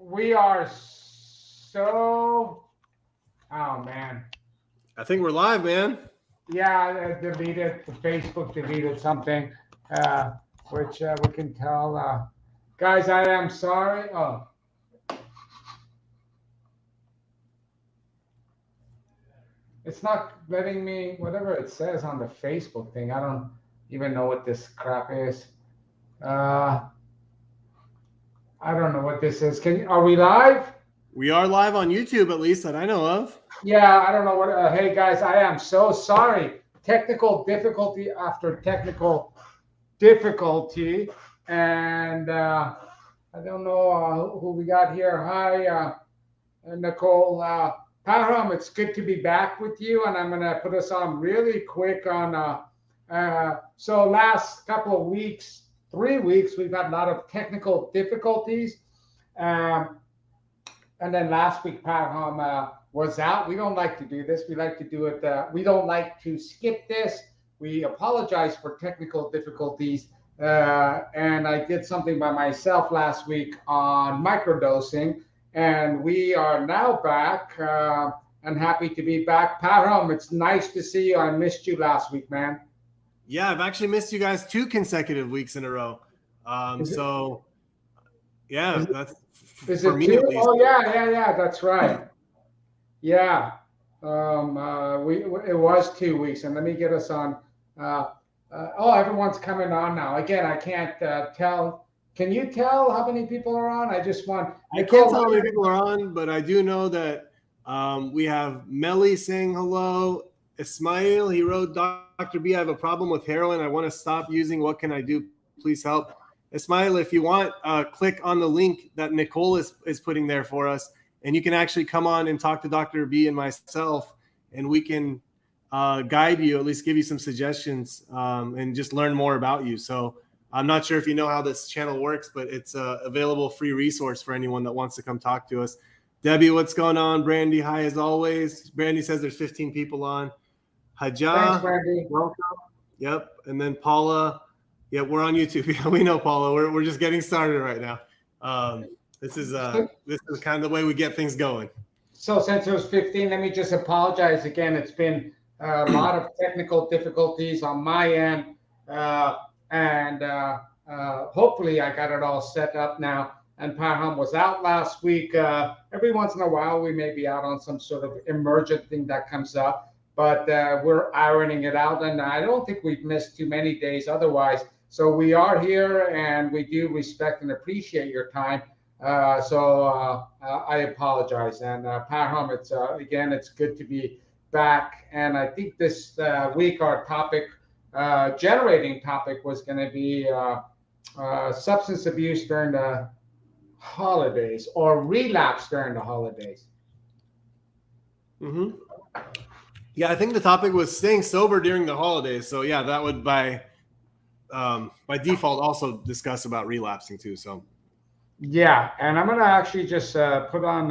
We are so. Oh man. I think we're live, man. Yeah, deleted. Facebook deleted something, uh, which we can tell. Guys, I am sorry. Oh, it's not letting me. Whatever it says on the Facebook thing, I don't even know what this crap is. Uh, I don't know what this is. Are we live? We are live on YouTube, at least that I know of. Yeah, I don't know what. Hey guys, I am so sorry. Technical difficulty after technical difficulty, and I don't know who we got here. Hi, Nicole. Parham, it's good to be back with you, and I'm gonna put us on really quick on. So last couple of weeks, 3 weeks, we've had a lot of technical difficulties. Um, and then last week, Parham was out. We don't like to do this. We like to do it. We don't like to skip this. We apologize for technical difficulties. And I did something by myself last week on microdosing. And we are now back and happy to be back. Parham, it's nice to see you. I missed you last week, man. Yeah, I've actually missed you guys 2 consecutive weeks in a row. So, yeah, that's Is for it me two? at least. Oh, yeah. That's right. Yeah. It was 2 weeks, and let me get us on. Everyone's coming on now. Again, I can't tell. Can you tell how many people are on? I just want. I can't tell how many people are on, but I do know that we have Melly saying hello. Ismail, he wrote, Dr. B, I have a problem with heroin. I want to stop using. What can I do? Please help. Ismail, if you want, click on the link that Nicole is putting there for us, and you can actually come on and talk to Dr. B and myself, and we can guide you, at least give you some suggestions, and just learn more about you. So I'm not sure if you know how this channel works, but it's a available free resource for anyone that wants to come talk to us. Debbie, what's going on? Brandy, hi as always. Brandy says there's 15 people on. Haja, Thanks, Brandy. welcome. Yep. And then Paula. Yeah, we're on YouTube. Yeah, we know, Paula. We're just getting started right now. This is kind of the way we get things going. So since it was 15, let me just apologize again. It's been a lot of technical difficulties on my end, and hopefully I got it all set up now. And Parham was out last week. Every once in a while, we may be out on some sort of emergent thing that comes up, but we're ironing it out. And I don't think we've missed too many days otherwise. So we are here, and we do respect and appreciate your time. I apologize. And Parham, it's good to be back. And I think this week our generating topic was going to be substance abuse during the holidays or relapse during the holidays. Mm-hmm. Yeah, I think the topic was staying sober during the holidays. So yeah, that would by default also discuss about relapsing too. So yeah, and I'm gonna actually just put on.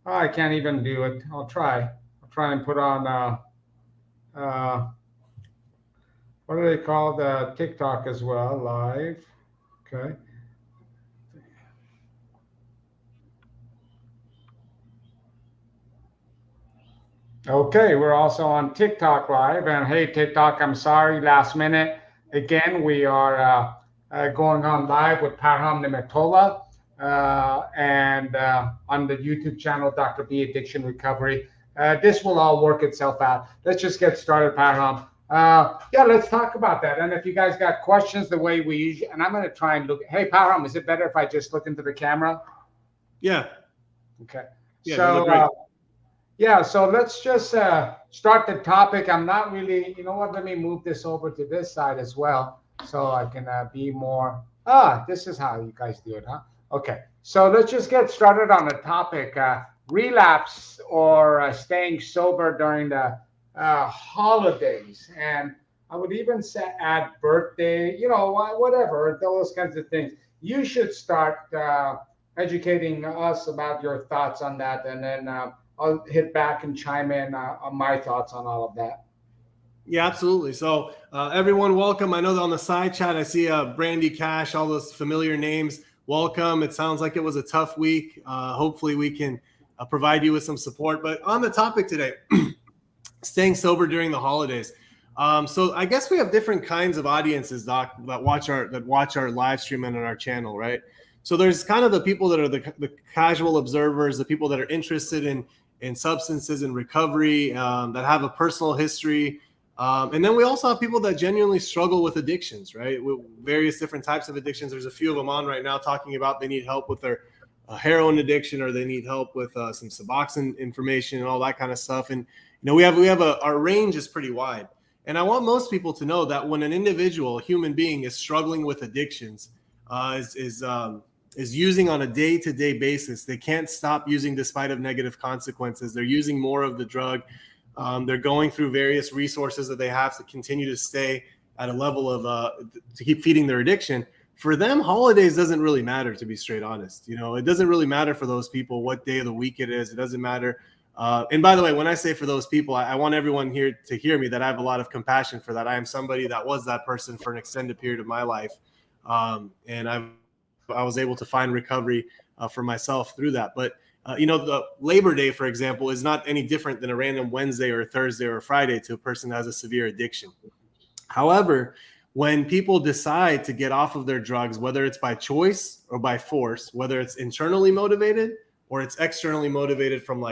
I can't even do it. I'll try and put on. What do they call the TikTok as well? Live. Okay. Okay, we're also on TikTok Live. And hey, TikTok, I'm sorry, last minute. Again, we are going on live with Parham Nimetola and on the YouTube channel, Dr. B Addiction Recovery. This will all work itself out. Let's just get started, Parham. Let's talk about that. And if you guys got questions the way we usually, and I'm going to try and look. Hey, Parham, is it better if I just look into the camera? Yeah. Okay. Yeah, So let's just start the topic. I'm not really, you know what, let me move this over to this side as well so I can be more, this is how you guys do it, huh? Okay, so let's just get started on the topic, relapse or staying sober during the holidays. And I would even say add birthday, whatever, those kinds of things. You should start educating us about your thoughts on that, and then I'll hit back and chime in on my thoughts on all of that. Yeah, absolutely. So everyone, welcome. I know that on the side chat, I see Brandy Cash, all those familiar names. welcome. It sounds like it was a tough week. Hopefully we can provide you with some support. But on the topic today, staying sober during the holidays. So I guess we have different kinds of audiences, Doc, that watch our live stream and on our channel, right? So there's kind of the people that are the casual observers, the people that are interested in substances and recovery, that have a personal history. And then we also have people that genuinely struggle with addictions, right? With various different types of addictions. There's a few of them on right now talking about they need help with their heroin addiction, or they need help with some Suboxone information and all that kind of stuff. And we have our range is pretty wide. And I want most people to know that when an individual, a human being, is struggling with addictions, is using on a day-to-day basis, they can't stop using despite of negative consequences. They're using more of the drug. They're going through various resources that they have to continue to stay at a level of to keep feeding their addiction. For them, holidays doesn't really matter, to be straight honest. It doesn't really matter for those people what day of the week it is. It doesn't matter. And by the way, when I say for those people, I want everyone here to hear me that I have a lot of compassion for that. I am somebody that was that person for an extended period of my life. And I was able to find recovery for myself through that. But, the Labor Day, for example, is not any different than a random Wednesday or a Thursday or a Friday to a person that has a severe addiction. However, when people decide to get off of their drugs, whether it's by choice or by force, whether it's internally motivated or it's externally motivated from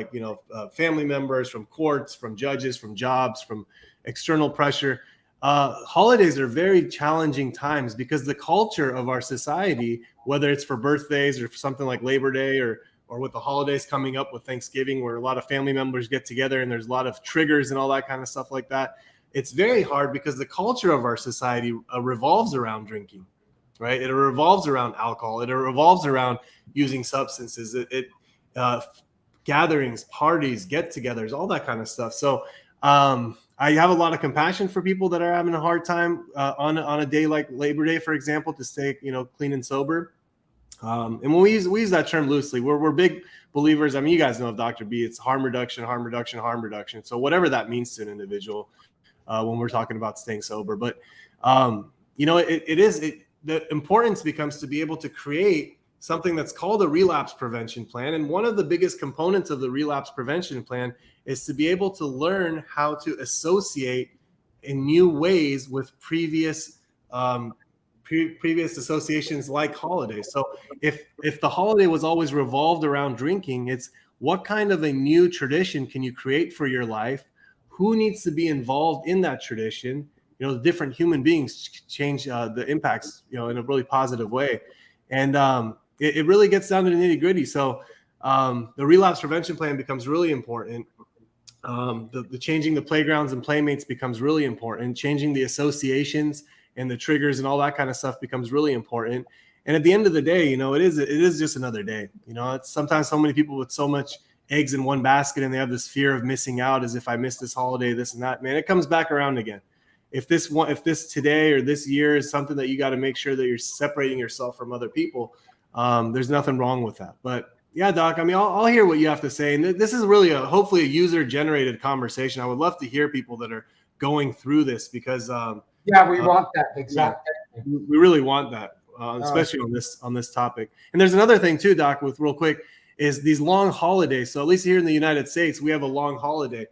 family members, from courts, from judges, from jobs, from external pressure, holidays are very challenging times because the culture of our society, whether it's for birthdays or for something like Labor Day or with the holidays coming up with Thanksgiving, where a lot of family members get together and there's a lot of triggers and all that kind of stuff like that, it's very hard because the culture of our society revolves around drinking, right? It revolves around alcohol. It revolves around using substances. Gatherings, parties, get-togethers, all that kind of stuff. So I have a lot of compassion for people that are having a hard time on a day like Labor Day, for example, to stay clean and sober. And when we use that term loosely, we're big believers. I mean, you guys know of Dr. B. It's harm reduction, harm reduction, harm reduction. So whatever that means to an individual when we're talking about staying sober, but the importance becomes to be able to create something that's called a relapse prevention plan. And one of the biggest components of the relapse prevention plan is to be able to learn how to associate in new ways with previous associations like holidays. So if the holiday was always revolved around drinking, it's what kind of a new tradition can you create for your life? Who needs to be involved in that tradition? The different human beings change the impacts, in a really positive way. And it really gets down to the nitty gritty. So the relapse prevention plan becomes really important. The changing the playgrounds and playmates becomes really important. Changing the associations and the triggers and all that kind of stuff becomes really important. And at the end of the day, it is just another day. It's sometimes so many people with so much eggs in one basket, and they have this fear of missing out, as if I miss this holiday, this and that. Man, it comes back around again. If this today or this year is something that you got to make sure that you're separating yourself from other people, there's nothing wrong with that. But yeah, Doc, I mean, I'll hear what you have to say. And this is really hopefully a user-generated conversation. I would love to hear people that are going through this because we want that. Exactly. We really want that, especially on this topic. And there's another thing too, Doc, with real quick, is these long holidays. So at least here in the United States, we have a long holiday.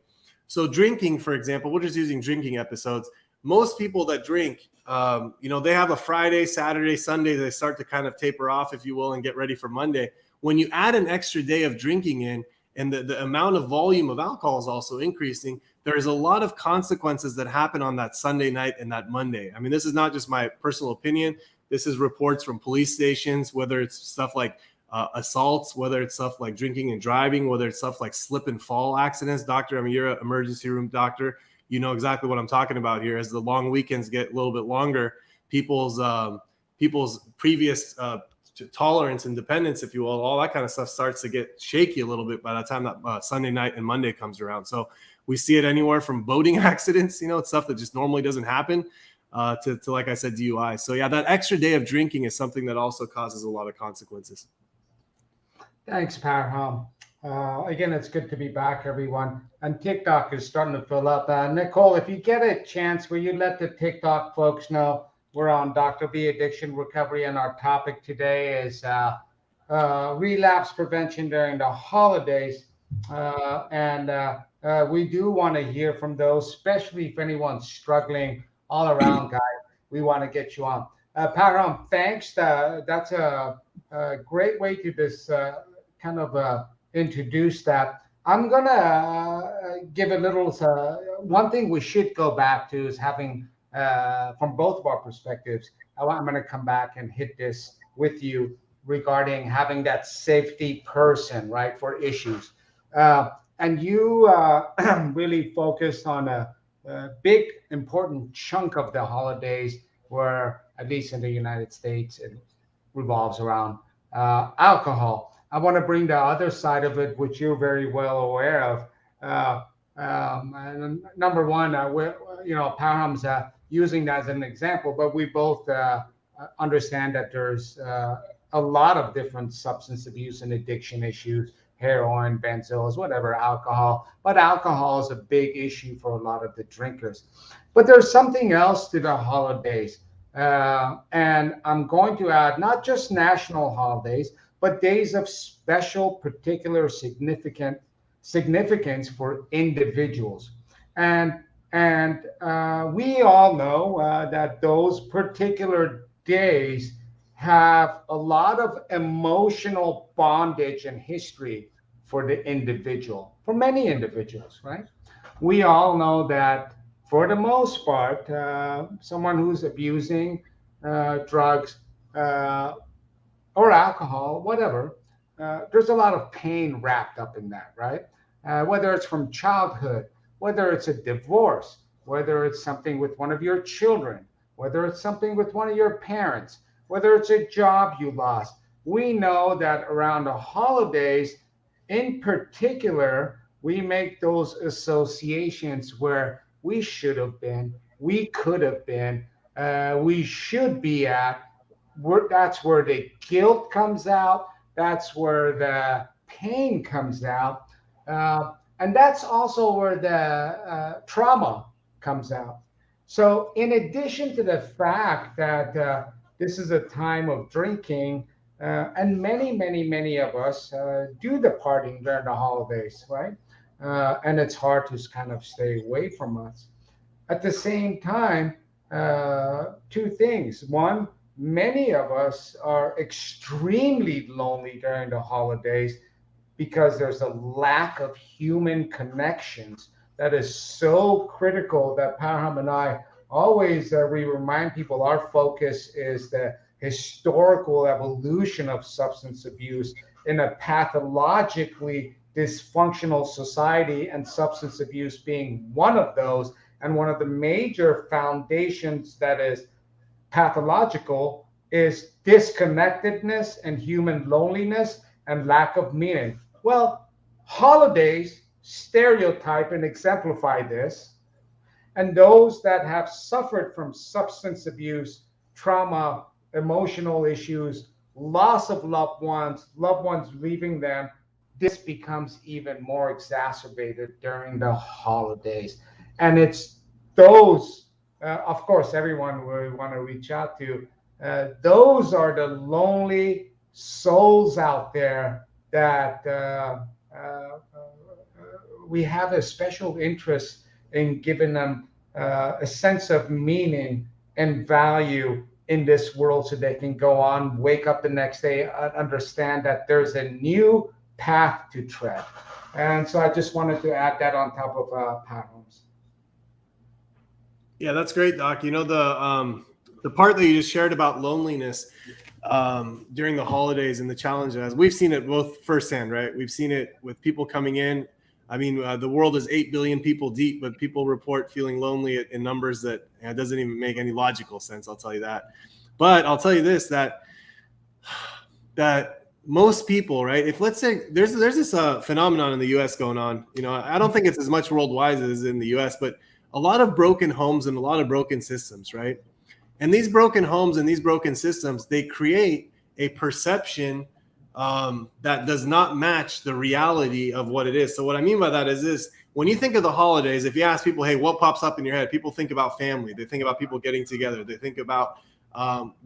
So drinking, for example, we're just using drinking episodes. Most people that drink, they have a Friday, Saturday, Sunday, they start to kind of taper off, if you will, and get ready for Monday. When you add an extra day of drinking in, and the amount of volume of alcohol is also increasing, there's a lot of consequences that happen on that Sunday night and that Monday. I mean, this is not just my personal opinion. This is reports from police stations, whether it's stuff like assaults, whether it's stuff like drinking and driving, whether it's stuff like slip and fall accidents. Doctor, I mean, you're an emergency room doctor. You know exactly what I'm talking about here. As the long weekends get a little bit longer, people's previous tolerance and dependence, if you will, all that kind of stuff starts to get shaky a little bit by the time that Sunday night and Monday comes around. So we see it anywhere from boating accidents, it's stuff that just normally doesn't happen, to like I said, DUI. So yeah, that extra day of drinking is something that also causes a lot of consequences. Thanks, Parham. Again, it's good to be back, everyone. And TikTok is starting to fill up. Nicole, if you get a chance, will you let the TikTok folks know We're on Dr. B Addiction Recovery, and our topic today is relapse prevention during the holidays. And we do want to hear from those, especially if anyone's struggling all around, guys. We want to get you on. Param, thanks. That's a great way to just kind of introduce that. I'm going to give a little, one thing we should go back to is having, from both of our perspectives, I'm going to come back and hit this with you regarding having that safety person, right, for issues. And you really focused on a big, important chunk of the holidays where, at least in the United States, it revolves around alcohol. I want to bring the other side of it, which you're very well aware of. And number one, Parham's using that as an example, but we both understand that there's a lot of different substance abuse and addiction issues, heroin, benzos, whatever, alcohol. But alcohol is a big issue for a lot of the drinkers. But there's something else to the holidays. And I'm going to add not just national holidays, but days of special, particular significance for individuals. And we all know that those particular days have a lot of emotional bondage and history for the individual, for many individuals, right? We all know that for the most part, someone who's abusing drugs or alcohol, whatever, there's a lot of pain wrapped up in that, right? Whether it's from childhood, whether it's a divorce, whether it's something with one of your children, whether it's something with one of your parents, whether it's a job you lost. We know that around the holidays, in particular, we make those associations where we should have been, we could have been, we should be at. That's where the guilt comes out. That's where the pain comes out. And that's also where the trauma comes out. So in addition to the fact that this is a time of drinking, and many of us do the partying during the holidays, right? And it's hard to kind of stay away from us. At the same time, two things. One, many of us are extremely lonely during the holidays because there's a lack of human connections that is so critical that Parham and I always we remind people our focus is the historical evolution of substance abuse in a pathologically dysfunctional society, and substance abuse being one of those. And one of the major foundations that is pathological is disconnectedness and human loneliness and lack of meaning. Well, holidays stereotype and exemplify this. And those that have suffered from substance abuse, trauma, emotional issues, loss of loved ones leaving them, this becomes even more exacerbated during the holidays. And it's those, of course, everyone we want to reach out to. Those are the lonely souls out there that we have a special interest in giving them a sense of meaning and value in this world so they can go on, wake up the next day, understand that there's a new path to tread. And so I just wanted to add that on top of Parham's. Yeah, that's great, Doc. You know, the part that you just shared about loneliness during the holidays and the challenges, we've seen it both firsthand, right? We've seen it with people coming in. I mean, the world is 8 billion people deep, but people report feeling lonely in numbers that doesn't even make any logical sense. I'll tell you that. But I'll tell you this, that most people, right? If let's say there's this phenomenon in the U.S. going on, you know, I don't think it's as much worldwide as it is in the U.S., but a lot of broken homes and a lot of broken systems, right? And these broken homes and these broken systems, they create a perception that does not match the reality of what it is. So what I mean by that is this: when you think of the holidays, if you ask people, hey, what pops up in your head? People think about family. They think about people getting together. They think about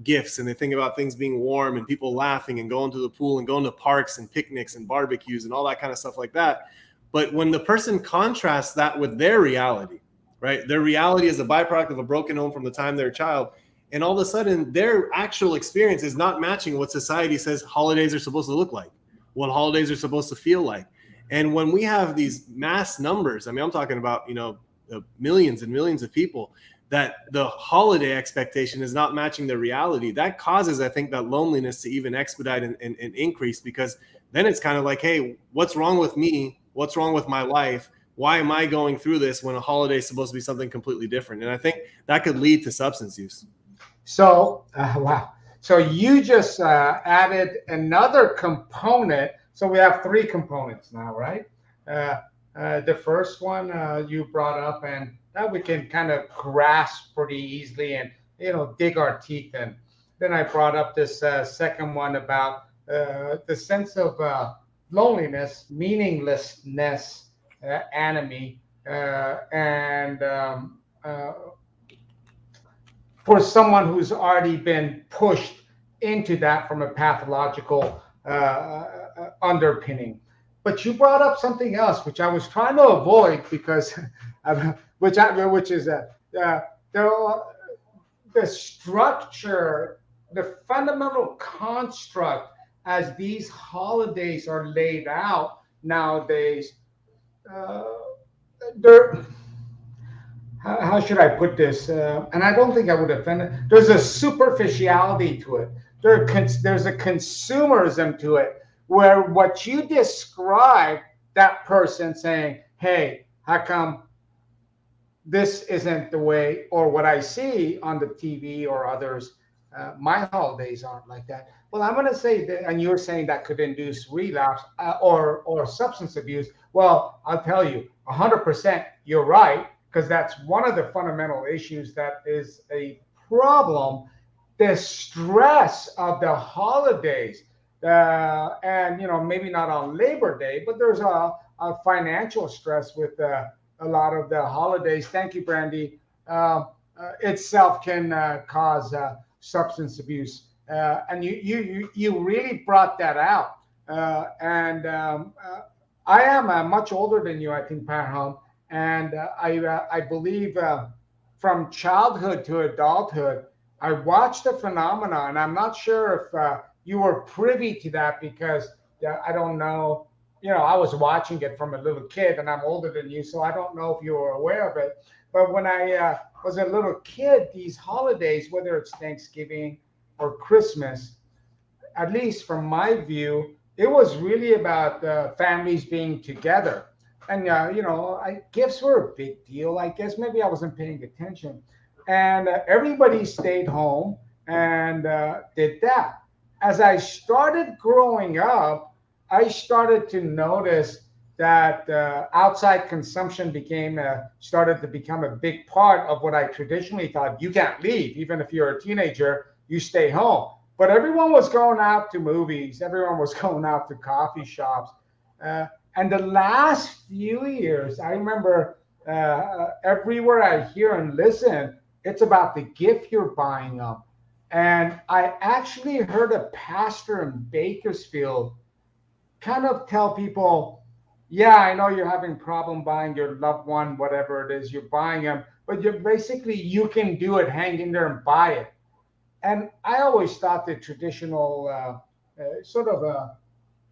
gifts, and they think about things being warm and people laughing and going to the pool and going to parks and picnics and barbecues and all that kind of stuff like that. But when the person contrasts that with their reality, right? Their reality is a byproduct of a broken home from the time they're a child. And all of a sudden, their actual experience is not matching what society says holidays are supposed to look like, what holidays are supposed to feel like. And when we have these mass numbers, I mean, I'm talking about, millions and millions of people, that the holiday expectation is not matching the reality, that causes, I think, that loneliness to even expedite and increase, because then it's kind of like, hey, what's wrong with me? What's wrong with my life? Why am I going through this when a holiday is supposed to be something completely different? And I think that could lead to substance use. So, wow. So you just added another component. So we have three components now, right? The first one you brought up, and that we can kind of grasp pretty easily and, dig our teeth in. Then I brought up this second one about the sense of loneliness, meaninglessness, enemy, and for someone who's already been pushed into that from a pathological underpinning. But you brought up something else, which I was trying to avoid because, which is the structure, the fundamental construct as these holidays are laid out nowadays. They're how should I put this? And I don't think I would offend it. There's a superficiality to it. There's a consumerism to it, where what you describe, that person saying, hey, how come this isn't the way, or what I see on the TV or others, my holidays aren't like that. Well, I'm going to say that, and you're saying that could induce relapse or substance abuse. Well, I'll tell you, 100% you're right, because that's one of the fundamental issues that is a problem. The stress of the holidays, and maybe not on Labor Day, but there's a financial stress with a lot of the holidays. Thank you, Brandy. Itself can cause substance abuse, and you really brought that out. I am much older than you, I think, Parham. And I believe from childhood to adulthood, I watched the phenomena, and I'm not sure if you were privy to that, because I don't know. I was watching it from a little kid, and I'm older than you, so I don't know if you were aware of it. But when I was a little kid, these holidays, whether it's Thanksgiving or Christmas, at least from my view, it was really about families being together. And, gifts were a big deal. I guess maybe I wasn't paying attention. And everybody stayed home and did that. As I started growing up, I started to notice that outside consumption started to become a big part of what I traditionally thought. You can't leave. Even if you're a teenager, you stay home. But everyone was going out to movies. Everyone was going out to coffee shops. And the last few years, I remember everywhere I hear and listen, it's about the gift you're buying them. And I actually heard a pastor in Bakersfield kind of tell people, yeah, I know you're having problem buying your loved one, whatever it is, you're buying them, but you can do it, hang in there and buy it. And I always thought the traditional sort of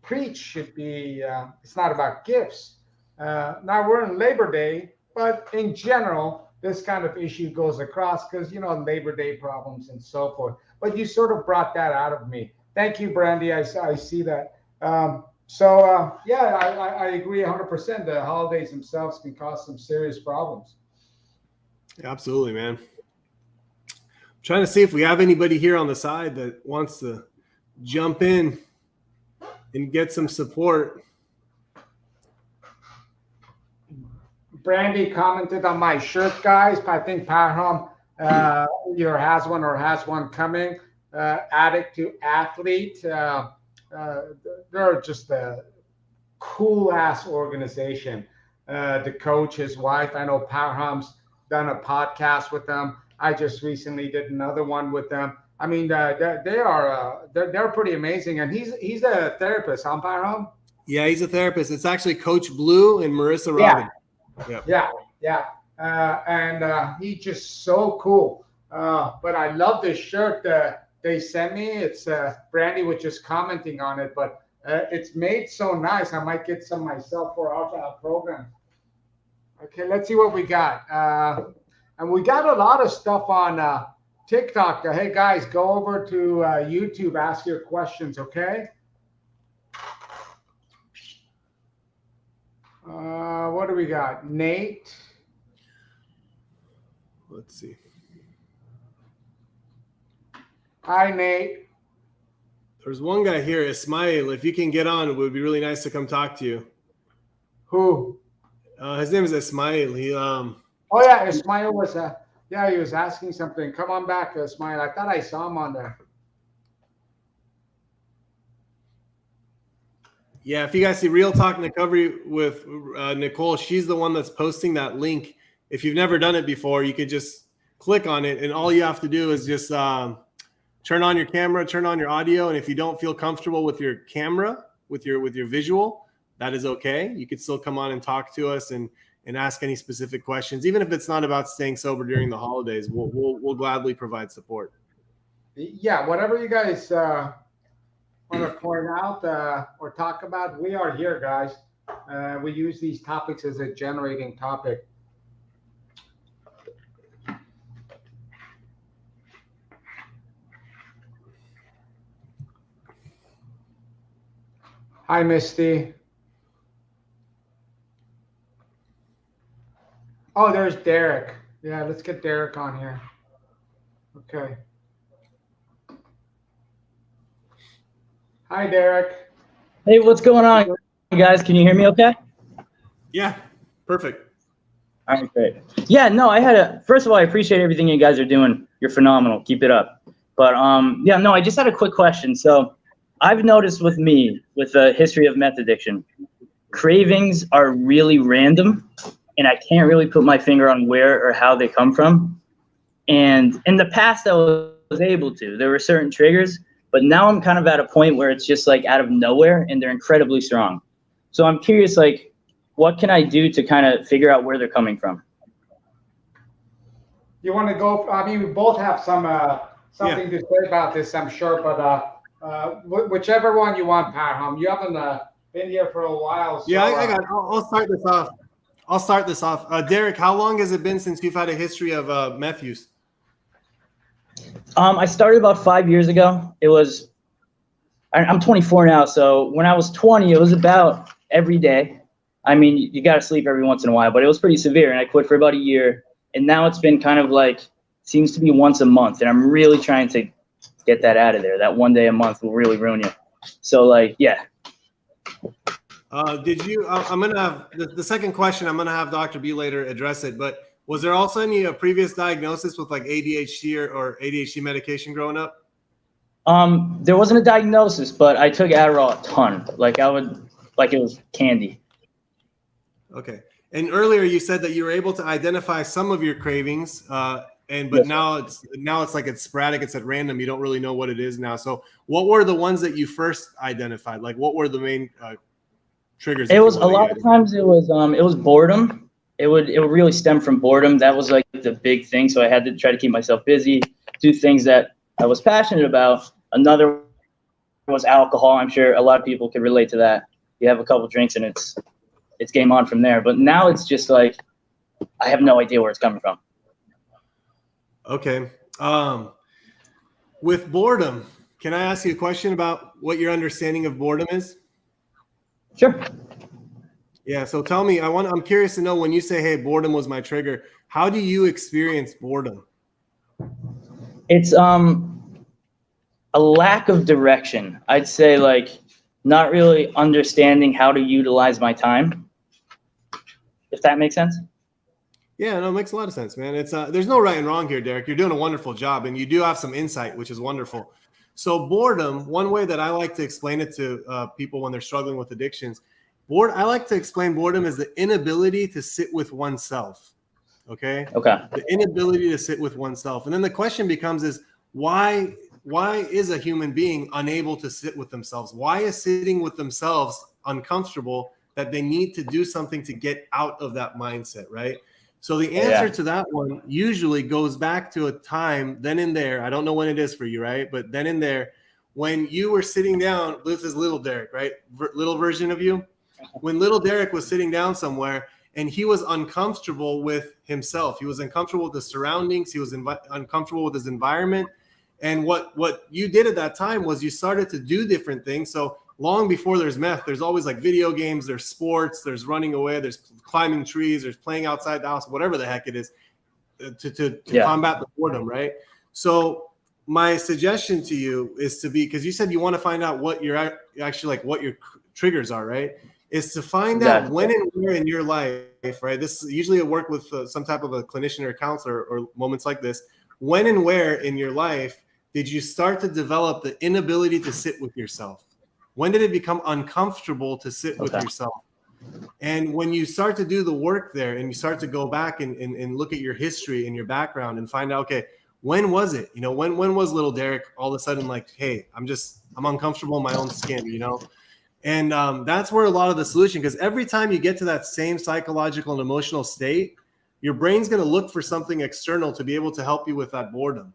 preach should be, it's not about gifts. Now we're in Labor Day, but in general, this kind of issue goes across because, Labor Day problems and so forth. But you sort of brought that out of me. Thank you, Brandy. I see that. I agree 100%. The holidays themselves can cause some serious problems. Absolutely, man. I'm trying to see if we have anybody here on the side that wants to jump in and get some support. Brandy commented on my shirt, guys. I think Parham either has one or has one coming. Addict to athlete. they're just a cool ass organization. The coach, his wife, I know Parham's done a podcast with them. I just recently did another one with them. I mean, they are they're pretty amazing, and he's a therapist, huh, Parham? Yeah, he's a therapist. It's actually Coach Blue and Marissa Yeah, Robin. Yep. yeah. And he's just so cool. But I love this shirt they sent me. It's Brandy was just commenting on it, but it's made so nice. I might get some myself for our program. Okay, let's see what we got. And we got a lot of stuff on TikTok. Hey guys, go over to YouTube, ask your questions, okay? What do we got? Nate. Let's see. Hi, Nate. There's one guy here, Ismail. If you can get on, it would be really nice to come talk to you. Who? His name is Ismail. He Oh yeah, Ismail was yeah, he was asking something. Come on back, Ismail. I thought I saw him on there. Yeah, if you guys see Real Talk Recovery with Nicole, she's the one that's posting that link. If you've never done it before, you could just click on it, and all you have to do is just turn on your camera, turn on your audio, and if you don't feel comfortable with your camera, with your visual, that is okay. You could still come on and talk to us and ask any specific questions, even if it's not about staying sober during the holidays. We'll gladly provide support. Yeah, whatever you guys want to point out or talk about, we are here, guys. We use these topics as a generating topic. Hi, Misty. Oh, there's Derek. Yeah, let's get Derek on here. Okay. Hi, Derek. Hey, what's going on, guys? Can you hear me okay? Yeah, perfect. All right, great. Yeah, no, first of all, I appreciate everything you guys are doing. You're phenomenal. Keep it up. But yeah, no, I just had a quick question. So I've noticed with me, with the history of meth addiction, cravings are really random, and I can't really put my finger on where or how they come from. And in the past, I was able to. There were certain triggers, but now I'm kind of at a point where it's just like out of nowhere, and they're incredibly strong. So I'm curious, like, what can I do to kind of figure out where they're coming from? You want to go? I mean, we both have something to say about this, I'm sure. But whichever one you want, Parham. You haven't been here for a while. So, yeah, I got it. I'll start this off. Derek, how long has it been since you've had a history of meth use? I started about 5 years ago. I'm 24 now, so when I was 20, it was about every day. I mean, you got to sleep every once in a while, but it was pretty severe, and I quit for about a year. And now it's been kind of like, seems to be once a month, and I'm really trying to get that out of there. That one day a month will really ruin you. So, like, yeah. Did you? I'm gonna have the second question. I'm gonna have Dr. B later address it. But was there also any previous diagnosis with like ADHD or ADHD medication growing up? There wasn't a diagnosis, but I took Adderall a ton. Like it was candy. Okay. And earlier you said that you were able to identify some of your cravings, but Yes, now it's like it's sporadic. It's at random. You don't really know what it is now. So what were the ones that you first identified? Like what were the main triggers? it was a lot of times it was boredom. It would really stem from boredom. That was like the big thing. So I had to try to keep myself busy, do things that I was passionate about. Another was alcohol. I'm sure a lot of people could relate to that. You have a couple drinks and it's game on from there. But now it's just like I have no idea where it's coming from. Okay. With boredom, can I ask you a question about what your understanding of boredom is? Sure. Yeah. So tell me, I'm curious to know, when you say, hey, boredom was my trigger, how do you experience boredom? It's a lack of direction. I'd say, like, not really understanding how to utilize my time, if that makes sense. Yeah, no, it makes a lot of sense, man. It's there's no right and wrong here, Derek. You're doing a wonderful job, and you do have some insight, which is wonderful. So boredom, one way that I like to explain it to people when they're struggling with addictions, I like to explain boredom as the inability to sit with oneself. Okay. Okay. The inability to sit with oneself. And then the question becomes is why is a human being unable to sit with themselves? Why is sitting with themselves uncomfortable that they need to do something to get out of that mindset, right? So the answer to that one usually goes back to a time then and there. I don't know when it is for you, right? But then and there, when you were sitting down, this is little Derek, right? Little version of you. When little Derek was sitting down somewhere and he was uncomfortable with himself, he was uncomfortable with the surroundings, he was uncomfortable with his environment. And what you did at that time was you started to do different things. So long before there's meth, there's always like video games, there's sports, there's running away, there's climbing trees, there's playing outside the house, whatever the heck it is, to combat the boredom, right? So my suggestion to you is to be, because you said you want to find out what you're actually like, what your triggers are, right? Is to find out when and where in your life, right? This is usually a work with some type of a clinician or a counselor or moments like this. When and where in your life did you start to develop the inability to sit with yourself? When did it become uncomfortable to sit with yourself? And when you start to do the work there and you start to go back and look at your history and your background and find out, okay, when was it? You know, when was little Derek all of a sudden like, hey, I'm uncomfortable in my own skin, you know? And that's where a lot of the solution, because every time you get to that same psychological and emotional state, your brain's going to look for something external to be able to help you with that boredom.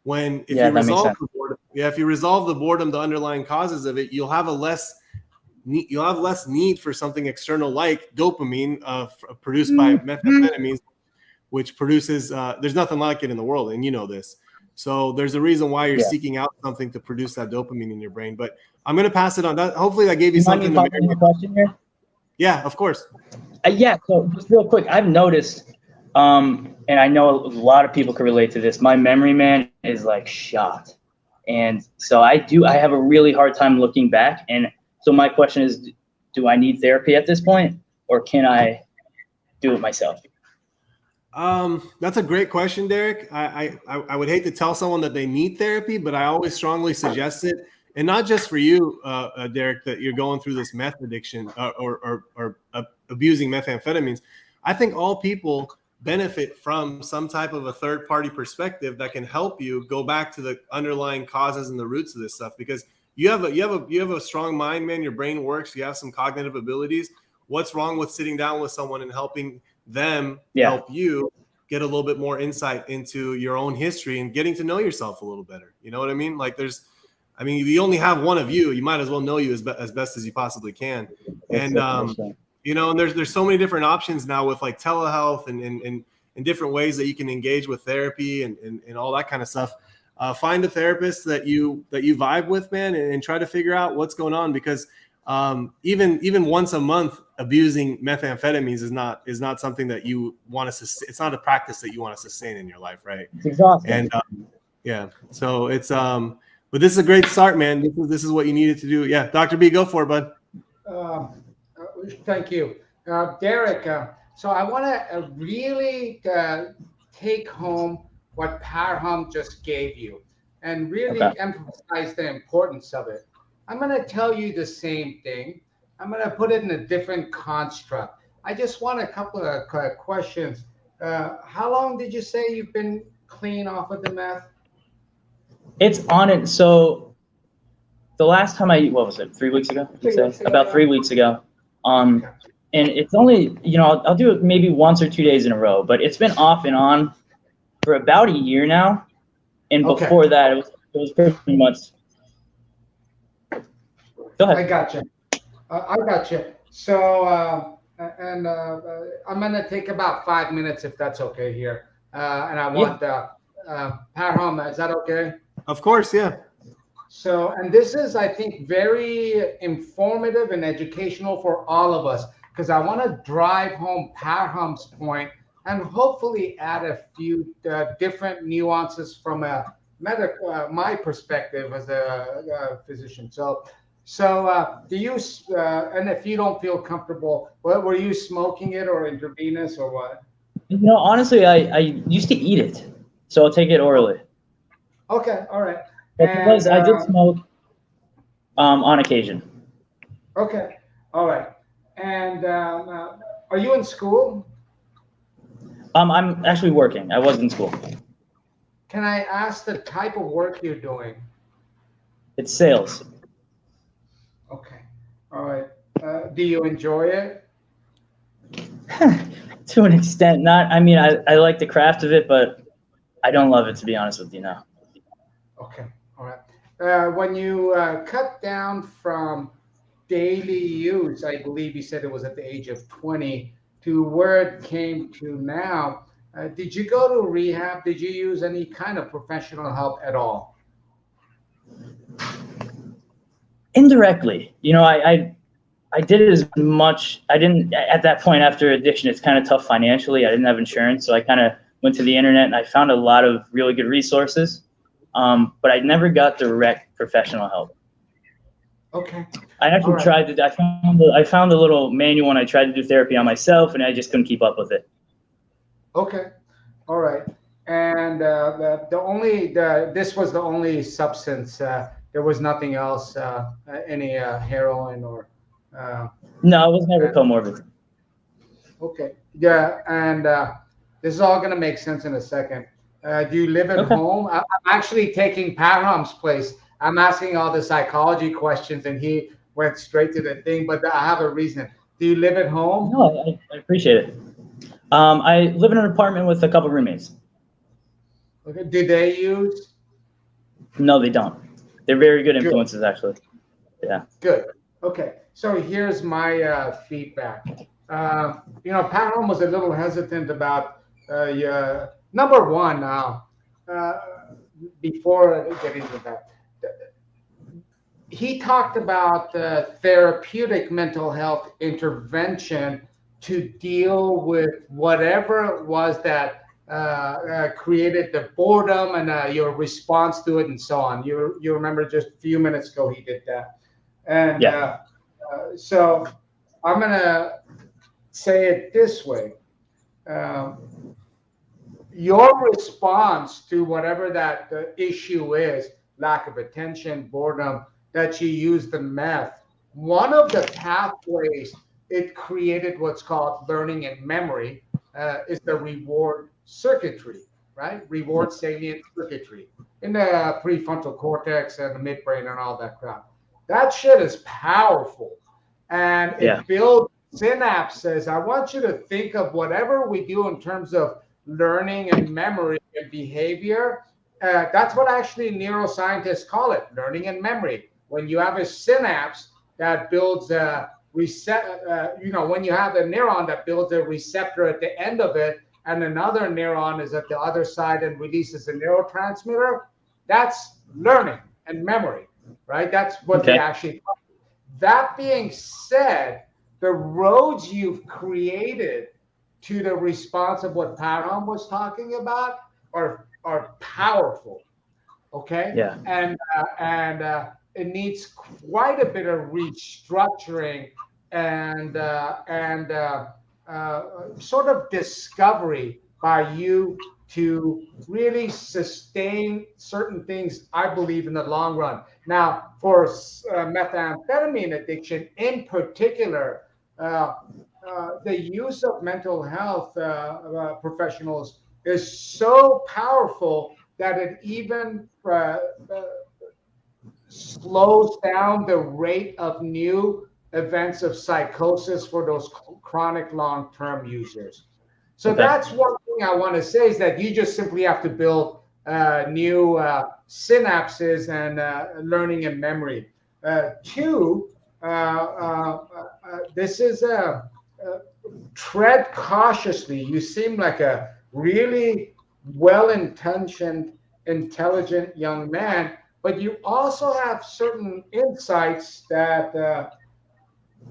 If you resolve the boredom, the underlying causes of it, you'll have less need for something external like dopamine produced by methamphetamines, which produces there's nothing like it in the world, and you know this. So there's a reason why you're seeking out something to produce that dopamine in your brain. But I'm going to pass it on. Hopefully that gave you something to a question here? Yeah, of course. So just real quick, I've noticed, and I know a lot of people can relate to this. My memory, man, is like shot. And so I have a really hard time looking back. And so my question is, do I need therapy at this point, or can I do it myself? That's a great question, Derek. I would hate to tell someone that they need therapy, but I always strongly suggest it. And not just for you, Derek, that you're going through this meth addiction or abusing methamphetamines. I think all people benefit from some type of a third-party perspective that can help you go back to the underlying causes and the roots of this stuff. Because you have a strong mind, man. Your brain works. You have some cognitive abilities. What's wrong with sitting down with someone and helping them help you get a little bit more insight into your own history and getting to know yourself a little better? You know what I mean? Like you only have one of you. You might as well know you as best as you possibly can. And and there's so many different options now with like telehealth and different ways that you can engage with therapy and all that kind of stuff. Find a therapist that you vibe with, man, and try to figure out what's going on, because even once a month abusing methamphetamines is not something that you want to it's not a practice that you want to sustain in your life, right? It's exhausting. And so it's but this is a great start, man. This is what you needed to do. Yeah, Dr. B, go for it, bud. Thank you, Derek. So I want to really take home what Parham just gave you and really emphasize the importance of it. I'm going to tell you the same thing. I'm going to put it in a different construct. I just want a couple of questions. How long did you say you've been clean off of the meth? It's on it. So the last time what was it? 3 weeks ago? About 3 weeks ago. And it's only, I'll do it maybe once or 2 days in a row, but it's been off and on for about a year now. And before that, it was pretty much. Go ahead. I got you. So, I'm going to take about 5 minutes if that's okay here. And I want Parham, is that okay? Of course, yeah. So, and this is, I think, very informative and educational for all of us, because I want to drive home Parham's point and hopefully add a few different nuances from my perspective as a physician. So do you, and if you don't feel comfortable, were you smoking it or intravenous or what? Honestly, I used to eat it, so I'll take it orally. Okay, all right. But it was, And I did smoke on occasion. okay, all right. And are you in school? I'm actually working. I was in school. Can I ask the type of work you're doing? It's sales. Okay, all right. Do you enjoy it? To an extent, not. I mean, I like the craft of it, but I don't love it, to be honest with you now. Okay, all right. When you cut down from daily use, I believe you said it was at the age of 20, to where it came to now, did you go to rehab? Did you use any kind of professional help at all? Indirectly, I did it as much. I didn't at that point after addiction. It's kind of tough financially. I didn't have insurance, so I kind of went to the internet and I found a lot of really good resources. But I never got direct professional help. Okay. I All actually right. tried to. I found a little manual and I tried to do therapy on myself, and I just couldn't keep up with it. Okay. All right. And this was the only substance. There was nothing else, any heroin or. Uh, No, it was never comorbid. okay. Yeah, and this is all going to make sense in a second. Do you live at Okay. home? I'm actually taking Parham's place. I'm asking all the psychology questions, and he went straight to the thing. But I have a reason. Do you live at home? No, I appreciate it. I live in an apartment with a couple roommates. Okay. Do they use? No, they don't. They're very good Good. influences, actually. Yeah. Good. Okay. So here's my feedback. Parham was a little hesitant about number one now. Before getting into that, he talked about therapeutic mental health intervention to deal with whatever it was that created the boredom and your response to it and so on. You remember just a few minutes ago he did that. And Yeah. so I'm going to say it this way. Your response to whatever that issue is, lack of attention, boredom, that you use the meth, one of the pathways it created what's called learning and memory is the reward circuitry, right? Reward salient circuitry in the prefrontal cortex and the midbrain and all that crap. That shit is powerful. And it builds synapses. I want you to think of whatever we do in terms of learning and memory and behavior. That's what actually neuroscientists call it, learning and memory. When you have a synapse that builds a when you have a neuron that builds a receptor at the end of it, and another neuron is at the other side and releases a neurotransmitter, that's learning and memory, right? That's what they actually call it. That being said, the roads you've created to the response of what Parham was talking about are powerful. Okay. Yeah. And it needs quite a bit of restructuring and sort of discovery by you to really sustain certain things, I believe, in the long run. Now, for methamphetamine addiction in particular, the use of mental health professionals is so powerful that it even slows down the rate of new events of psychosis for those chronic long-term users. So that's one thing I want to say is that you just simply have to build new synapses and learning and memory. Two, this is a tread cautiously. You seem like a really well-intentioned, intelligent young man, but you also have certain insights that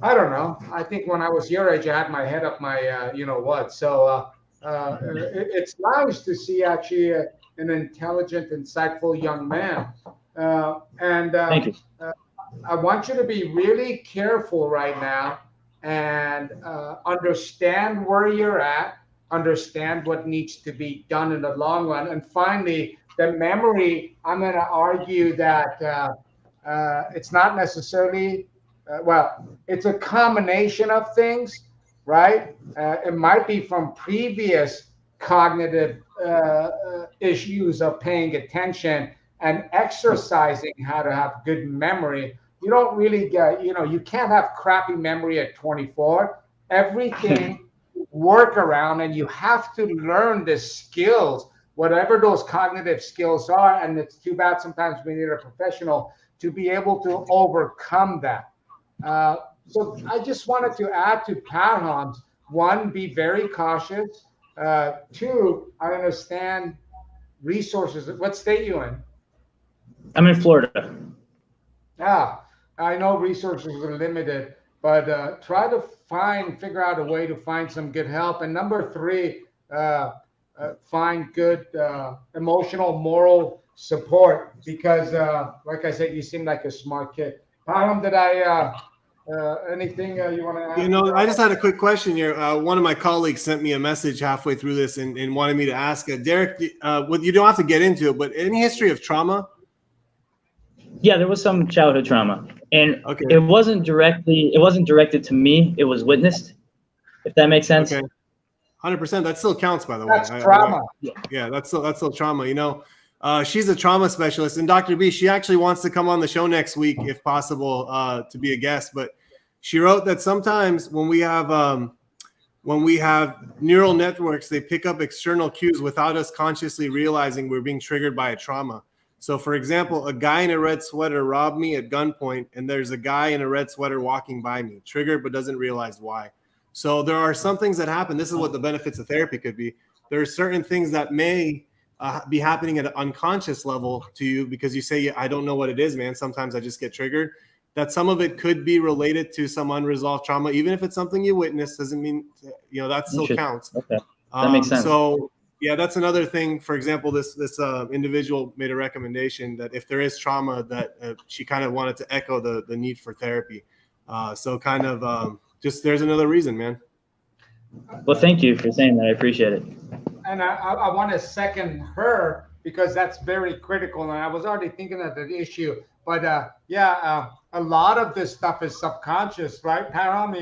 I don't know. I think when I was your age, I had my head up my you know what. So it's nice to see actually an intelligent, insightful young man. Thank you. I want you to be really careful right now and understand where you're at, understand what needs to be done in the long run, and finally the memory, I'm going to argue that it's not necessarily, well, it's a combination of things, right? It might be from previous cognitive issues of paying attention and exercising how to have good memory. You don't really get, you can't have crappy memory at 24. Everything work around, and you have to learn the skills, whatever those cognitive skills are. And it's too bad sometimes we need a professional to be able to overcome that. So I just wanted to add to Parham's: one, be very cautious. Two, I understand resources. What state you in? I'm in Florida. I know resources are limited, but try to figure out a way to find some good help. And number three, find good emotional, moral support, because, like I said, you seem like a smart kid. Param, did I anything you want to add? I just had a quick question here. One of my colleagues sent me a message halfway through this and wanted me to ask Derek. You don't have to get into it, but any history of trauma? Yeah, there was some childhood trauma, and okay. it wasn't directed to me. It was witnessed, if that makes sense. Okay, 100%. That still counts, by the That's way. trauma. Yeah, that's still trauma. She's a trauma specialist, and Dr. B, she actually wants to come on the show next week, if possible, to be a guest. But she wrote that sometimes when we have neural networks, they pick up external cues without us consciously realizing we're being triggered by a trauma. So, for example, a guy in a red sweater robbed me at gunpoint, and there's a guy in a red sweater walking by me, triggered but doesn't realize why. So there are some things that happen. This is what the benefits of therapy could be. There are certain things that may be happening at an unconscious level to you because you say, I don't know what it is, man. Sometimes I just get triggered. That some of it could be related to some unresolved trauma. Even if it's something you witnessed, doesn't mean, that still counts. Okay. That makes sense. So, yeah, that's another thing. For example, this individual made a recommendation that if there is trauma, that she kind of wanted to echo the need for therapy. So kind of just there's another reason, man. Well, thank you for saying that. I appreciate it. And I want to second her, because that's very critical. And I was already thinking of the issue. But a lot of this stuff is subconscious, right, Param?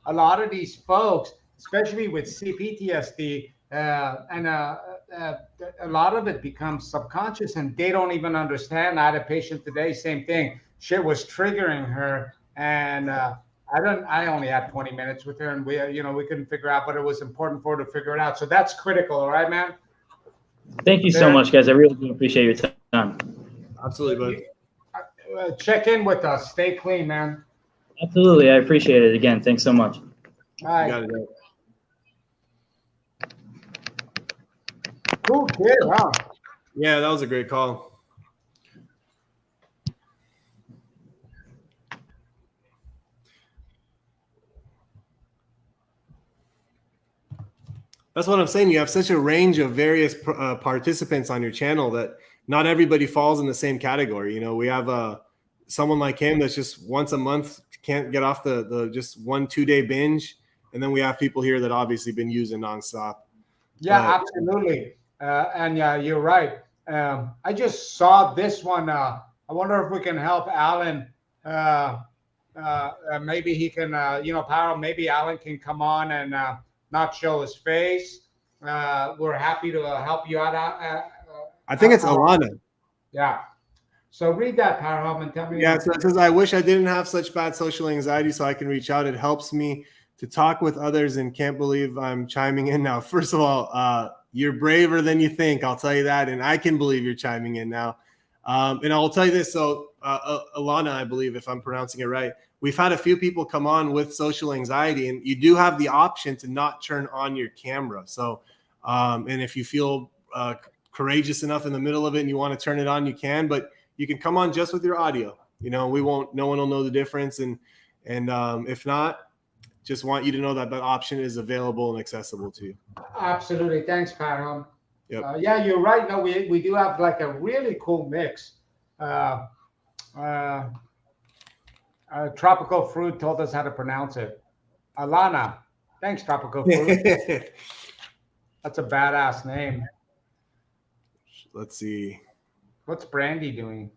A lot of these folks, especially with CPTSD, and a lot of it becomes subconscious, and they don't even understand. I had a patient today, same thing. Shit was triggering her, and I only had 20 minutes with her, and we couldn't figure out, but it was important for her to figure it out. So that's critical, all right, man? Thank you so much, guys. I really do appreciate your time. Absolutely, bud. Check in with us. Stay clean, man. Absolutely. I appreciate it. Again, thanks so much. All right. You got it. Cool kid, huh? Yeah, that was a great call. That's what I'm saying. You have such a range of various participants on your channel that not everybody falls in the same category. We have someone like him that's just once a month can't get off the just 1-2 day binge, and then we have people here that obviously been using nonstop. Yeah, absolutely. And yeah, you're right. I just saw this one. I wonder if we can help Alan. Maybe he can, Paro, maybe Alan can come on and not show his face. We're happy to help you out. I think it's Alana. Yeah. So read that, Paro, and tell me. Yeah, so it says, I wish I didn't have such bad social anxiety so I can reach out. It helps me to talk with others, and can't believe I'm chiming in now. First of all, you're braver than you think. I'll tell you that. And I can believe you're chiming in now. And I'll tell you this. So Alana, I believe, if I'm pronouncing it right, we've had a few people come on with social anxiety, and you do have the option to not turn on your camera. So, and if you feel courageous enough in the middle of it and you want to turn it on, you can, but you can come on just with your audio. No one will know the difference. And if not, just want you to know that option is available and accessible to you. Absolutely. Thanks, Param. Yep. Yeah, you're right. No, we do have like a really cool mix. Tropical Fruit told us how to pronounce it. Alana. Thanks, Tropical Fruit. That's a badass name. Let's see. What's Brandy doing?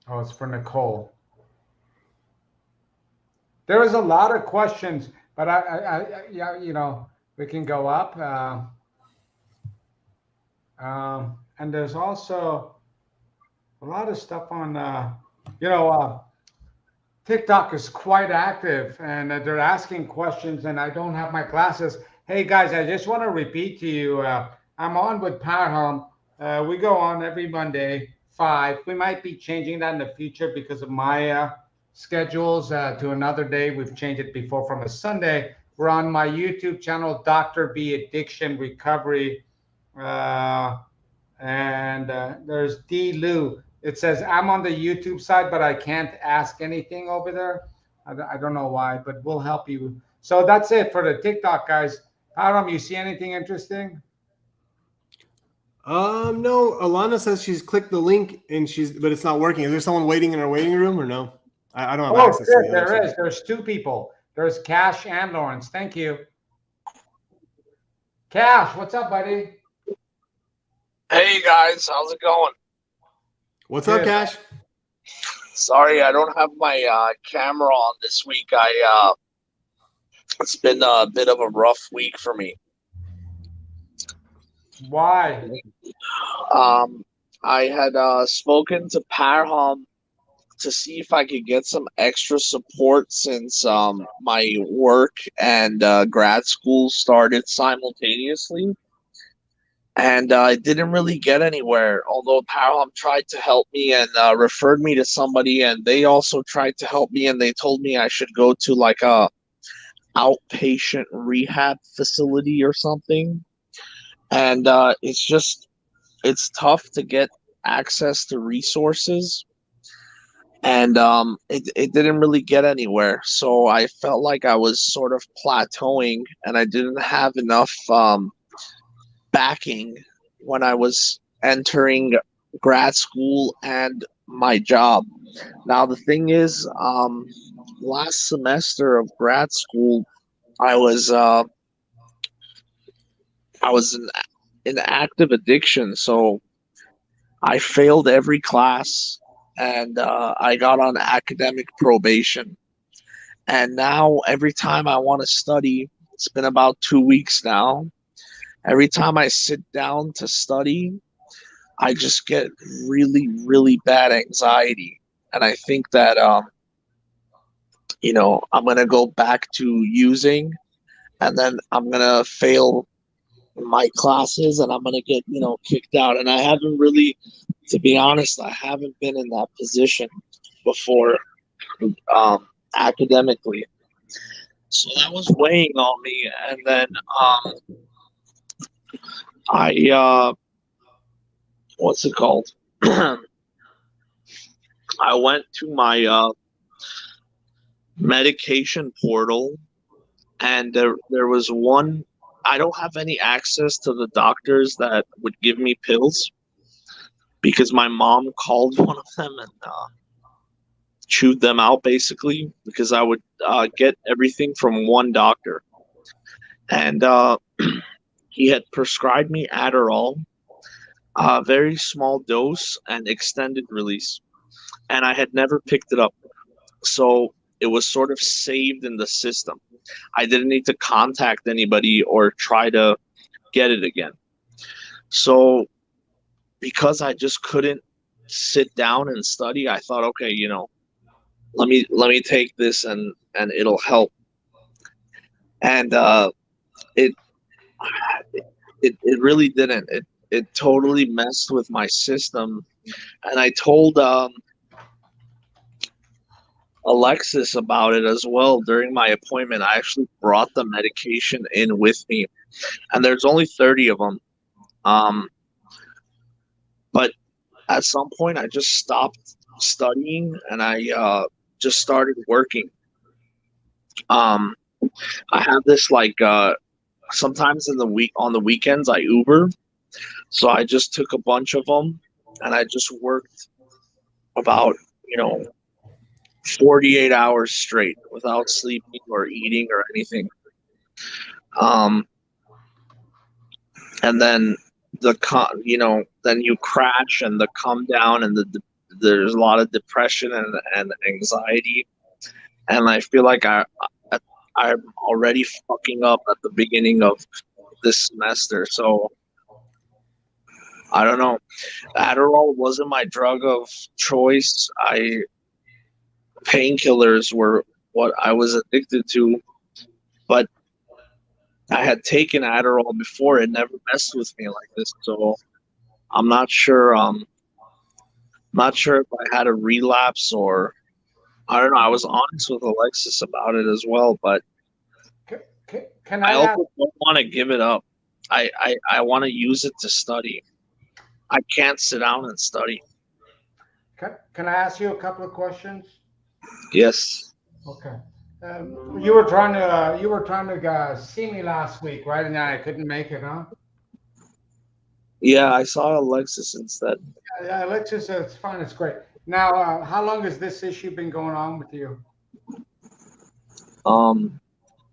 Oh, it's for Nicole. There was a lot of questions, but yeah, you know, we can go up. And there's also a lot of stuff on, you know, TikTok is quite active, and they're asking questions, and I don't have my glasses. Hey guys, I just want to repeat to you, I'm on with Power. We go on every Monday, 5. We might be changing that in the future because of my schedules to another day. We've changed it before from a Sunday. We're on my YouTube channel, Dr. B Addiction Recovery. And there's D. Lou. It says I'm on the YouTube side, but I can't ask anything over there. I don't know why, but we'll help you. So that's it for the TikTok guys. Param, you see anything interesting? No. Alana says she's clicked the link but it's not working. Is there someone waiting in our waiting room or no? I don't have access to the other there side. is. There's 2 people. There's Cash and Lawrence. Thank you. Cash, what's up, buddy? Hey guys, how's it going? What's up, Cash? Sorry, I don't have my camera on this week. It's been a bit of a rough week for me. Why? I had spoken to Parham to see if I could get some extra support since my work and grad school started simultaneously. And I didn't really get anywhere, although Parham tried to help me and referred me to somebody, and they also tried to help me, and they told me I should go to like a outpatient rehab facility or something. And it's tough to get access to resources, and it didn't really get anywhere. So I felt like I was sort of plateauing, and I didn't have enough backing when I was entering grad school and my job. Now the thing is, last semester of grad school, I was in active addiction, so I failed every class, and I got on academic probation. And now every time I want to study, it's been about 2 weeks now. Every time I sit down to study, I just get really, really bad anxiety. And I think that, I'm going to go back to using, and then I'm going to fail my classes, and I'm going to get, kicked out. And I haven't really, to be honest, I haven't been in that position before academically. So that was weighing on me. And then what's it called? I went to my medication portal, and there was one. I don't have any access to the doctors that would give me pills because my mom called one of them and chewed them out, basically, because I would get everything from one doctor. And he had prescribed me Adderall, a very small dose and extended release. And I had never picked it up. So it was sort of saved in the system. I didn't need to contact anybody or try to get it again. So because I just couldn't sit down and study, I thought, okay, let me take this and it'll help. And it really didn't. It totally messed with my system. And I told Alexis about it as well during my appointment. I actually brought the medication in with me, and there's only 30 of them. But at some point, I just stopped studying, and I just started working. I have this sometimes on the weekends I Uber, so I just took a bunch of them, and I just worked about 48 hours straight without sleeping or eating or anything. And then then you crash and the come down, and there's a lot of depression and anxiety. And I feel like I'm already fucking up at the beginning of this semester. So I don't know. Adderall wasn't my drug of choice. Painkillers were what I was addicted to, but I had taken Adderall before. It never messed with me like this. So I'm not sure. Not sure if I had a relapse or I don't know. I was honest with Alexis about it as well, but Can I I ask? also don't want to give it up. I want to use it to study. I can't sit down and study. Can I ask you a couple of questions? Yes. Okay. You were trying to see me last week, right? And I couldn't make it, huh? Yeah, I saw Alexis instead. Yeah, Alexis, it's fine. It's great. Now, how long has this issue been going on with you?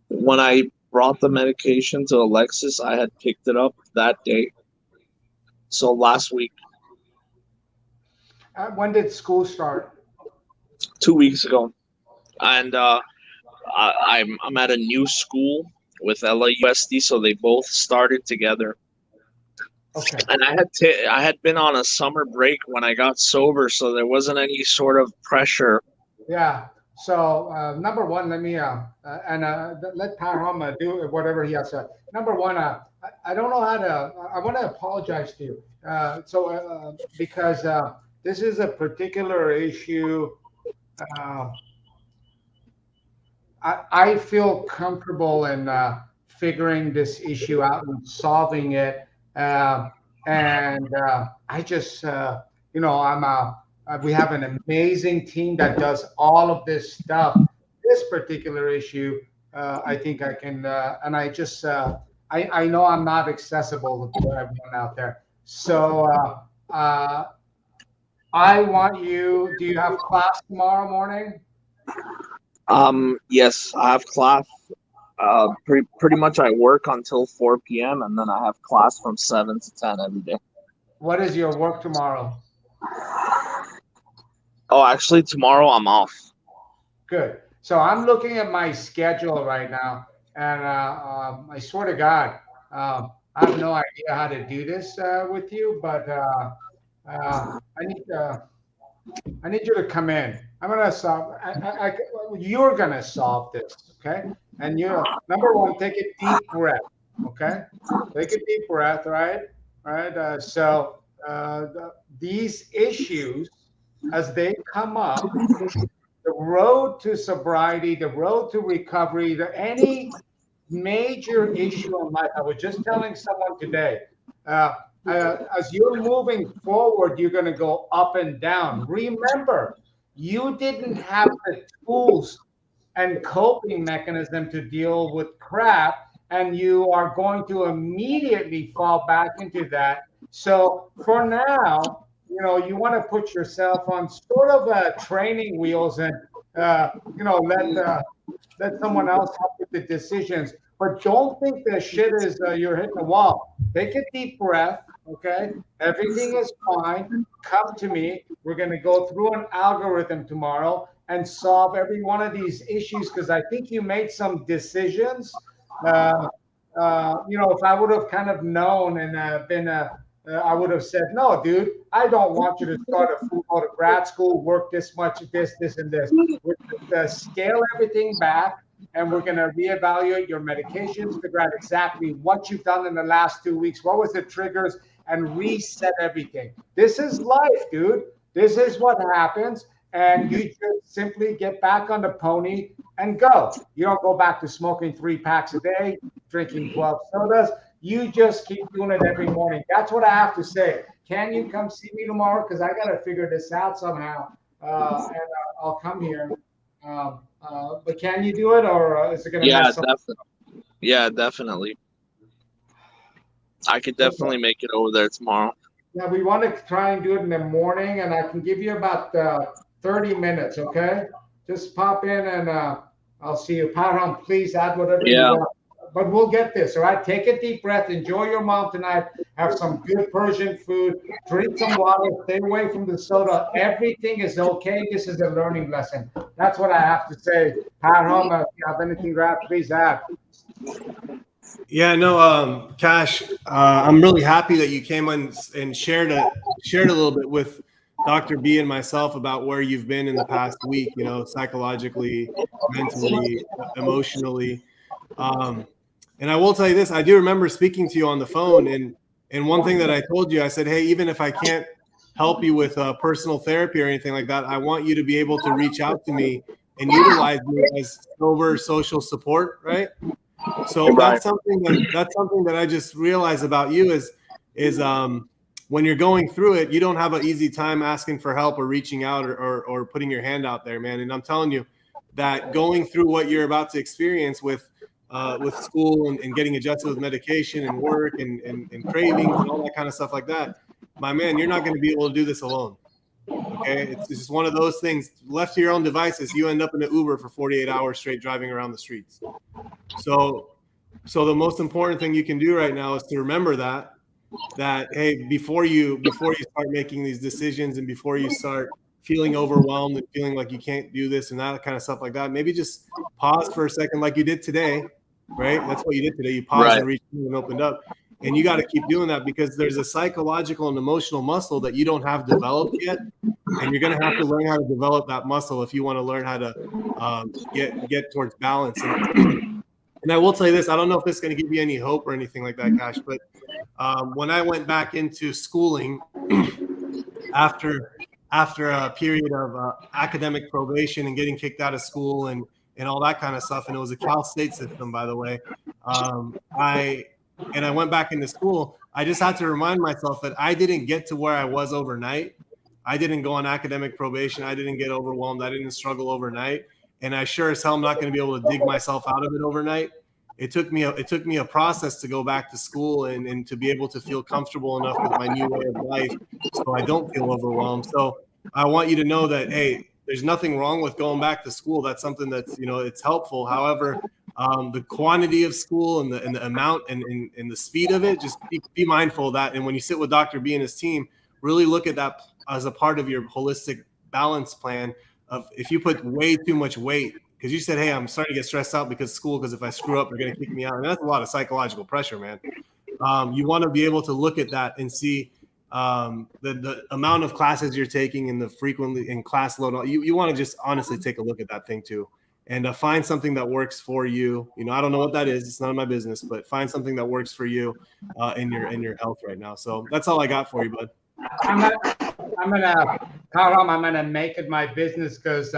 When I brought the medication to Alexis, I had picked it up that day. So last week. When did school start? 2 weeks ago. And I'm at a new school with LAUSD, so they both started together. Okay. And I had been on a summer break when I got sober, so there wasn't any sort of pressure. Yeah. So number one, let me let Parham do whatever he has to. Number one, I don't know how to. I want to apologize to you. Because this is a particular issue. I feel comfortable in figuring this issue out and solving it. I just, we have an amazing team that does all of this stuff. This particular issue, I think I can, and I just, I know I'm not accessible to everyone out there. So I want you, do you have class tomorrow morning? Yes, I have class. Pretty much I work until 4 p.m. and then I have class from 7 to 10 every day. What is your work tomorrow? Oh, actually, tomorrow I'm off. Good. So I'm looking at my schedule right now, and I swear to God, I have no idea how to do this with you, but I need you to come in. I'm gonna solve. You're gonna solve this, okay? And number one, take a deep breath, okay? Take a deep breath, right? All right. These issues, as they come up, the road to sobriety, the road to recovery, any major issue in life. I was just telling someone today. As you're moving forward, you're going to go up and down. Remember, you didn't have the tools and coping mechanism to deal with crap, and you are going to immediately fall back into that. So for now, you want to put yourself on sort of training wheels and let someone else help with the decisions. But don't think the shit is you're hitting the wall. Take a deep breath, okay? Everything is fine. Come to me. We're going to go through an algorithm tomorrow and solve every one of these issues because I think you made some decisions. If I would have kind of known and I would have said, no, dude, I don't want you to start a food, go to grad school, work this much, this, and this. We're going to scale everything back. And we're going to reevaluate your medications, figure out exactly what you've done in the last 2 weeks, what was the triggers, and reset everything. This is life, dude. This is what happens. And you just simply get back on the pony and go. You don't go back to smoking 3 packs a day, drinking 12 sodas. You just keep doing it every morning. That's what I have to say. Can you come see me tomorrow? Because I got to figure this out somehow. And I'll come here. But can you do it, or is it going to mess up? Yeah, definitely. I could definitely make it over there tomorrow. Yeah, we want to try and do it in the morning, and I can give you about 30 minutes, okay? just pop in and I'll see you. Parham, please add whatever you Yeah. want. But we'll get this, all right? Take a deep breath. Enjoy your mom tonight. Have some good Persian food. Drink some water. Stay away from the soda. Everything is okay. This is a learning lesson. That's what I have to say. Parham, if you have anything to add, please add. Yeah, no, Cash, I'm really happy that you came on and shared a little bit with Dr. B and myself about where you've been in the past week, you know, psychologically, mentally, emotionally. And I will tell you this, I do remember speaking to you on the phone, and one thing that I told you, I said, hey, even if I can't help you with personal therapy or anything like that, I want you to be able to reach out to me and utilize me as sober social support, right? So Right. that's something that I just realized about you is when you're going through it, you don't have an easy time asking for help or reaching out or putting your hand out there, man. And I'm telling you that going through what you're about to experience with school and getting adjusted with medication and work and cravings and all that kind of stuff like that, my man, you're not going to be able to do this alone. Okay, it's just one of those things. Left to your own devices, you end up in an Uber for 48 hours straight driving around the streets. So the most important thing you can do right now is to remember that hey, before you start making these decisions and before you start feeling overwhelmed and feeling like you can't do this and that kind of stuff like that, maybe just pause for a second, like you did today, right? That's what you did today. You paused Right. and reached in and opened up. And you got to keep doing that because there's a psychological and emotional muscle that you don't have developed yet. And you're going to have to learn how to develop that muscle if you want to learn how to get towards balance. And I will tell you this, I don't know if this is going to give you any hope or anything like that, Cash, but when I went back into schooling after a period of academic probation and getting kicked out of school and all that kind of stuff, and it was a Cal State system, by the way, I went back into school, I just had to remind myself that I didn't get to where I was overnight. I didn't go on academic probation. I didn't get overwhelmed. I didn't struggle overnight. And I sure as hell am not going to be able to dig myself out of it overnight. It took me a process to go back to school and to be able to feel comfortable enough with my new way of life so I don't feel overwhelmed. So I want you to know that, hey, there's nothing wrong with going back to school. That's something that's, you know, it's helpful. However, the quantity of school and the amount and the speed of it, just be mindful of that. And when you sit with Dr. B and his team, really look at that as a part of your holistic balance plan of if you put way too much weight, because you said, hey, I'm starting to get stressed out because school, because if I screw up, they're going to kick me out. And that's a lot of psychological pressure, man. You want to be able to look at that and see the amount of classes you're taking and the frequently in class load. You want to just honestly take a look at that thing too. And find something that works for you. You know, I don't know what that is. It's none of my business, but find something that works for you in your health right now. So that's all I got for you, bud. I'm gonna make it my business because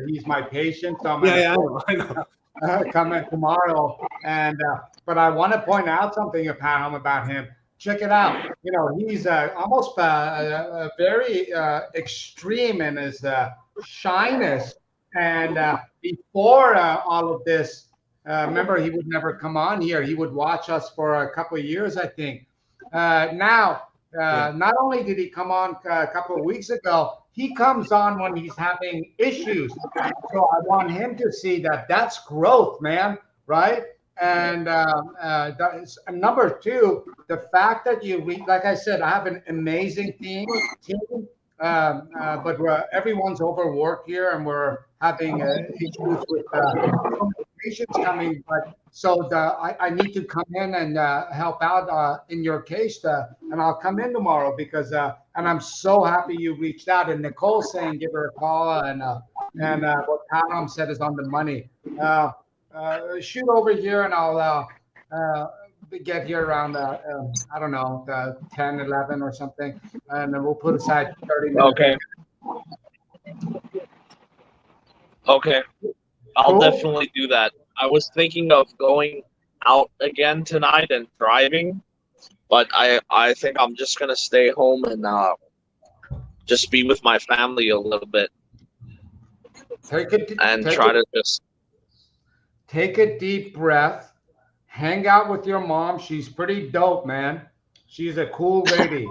he's my patient. So I'm gonna I know. come in tomorrow. And but I want to point out something about him. Check it out. You know, he's almost very extreme in his shyness. And before all of this, remember, he would never come on here. He would watch us for a couple of years, I think. Now, not only did he come on a couple of weeks ago, he comes on when he's having issues. So I want him to see that that's growth, man, right? And number two, the fact that like I said, I have an amazing team, but everyone's overworked here, and we're having issues with patients coming. But so I need to come in and help out in your case, and I'll come in tomorrow because and I'm so happy you reached out. And Nicole's saying give her a call, and what Tom said is on the money. Shoot over here, and I'll get here around I don't know, 10, 11 or something, and then we'll put aside 30 minutes. Okay. I'll Cool. definitely do that. I was thinking of going out again tonight and driving, but I think I'm just gonna stay home and just be with my family a little bit Take a deep breath. Hang out with your mom. She's pretty dope, man. She's a cool lady.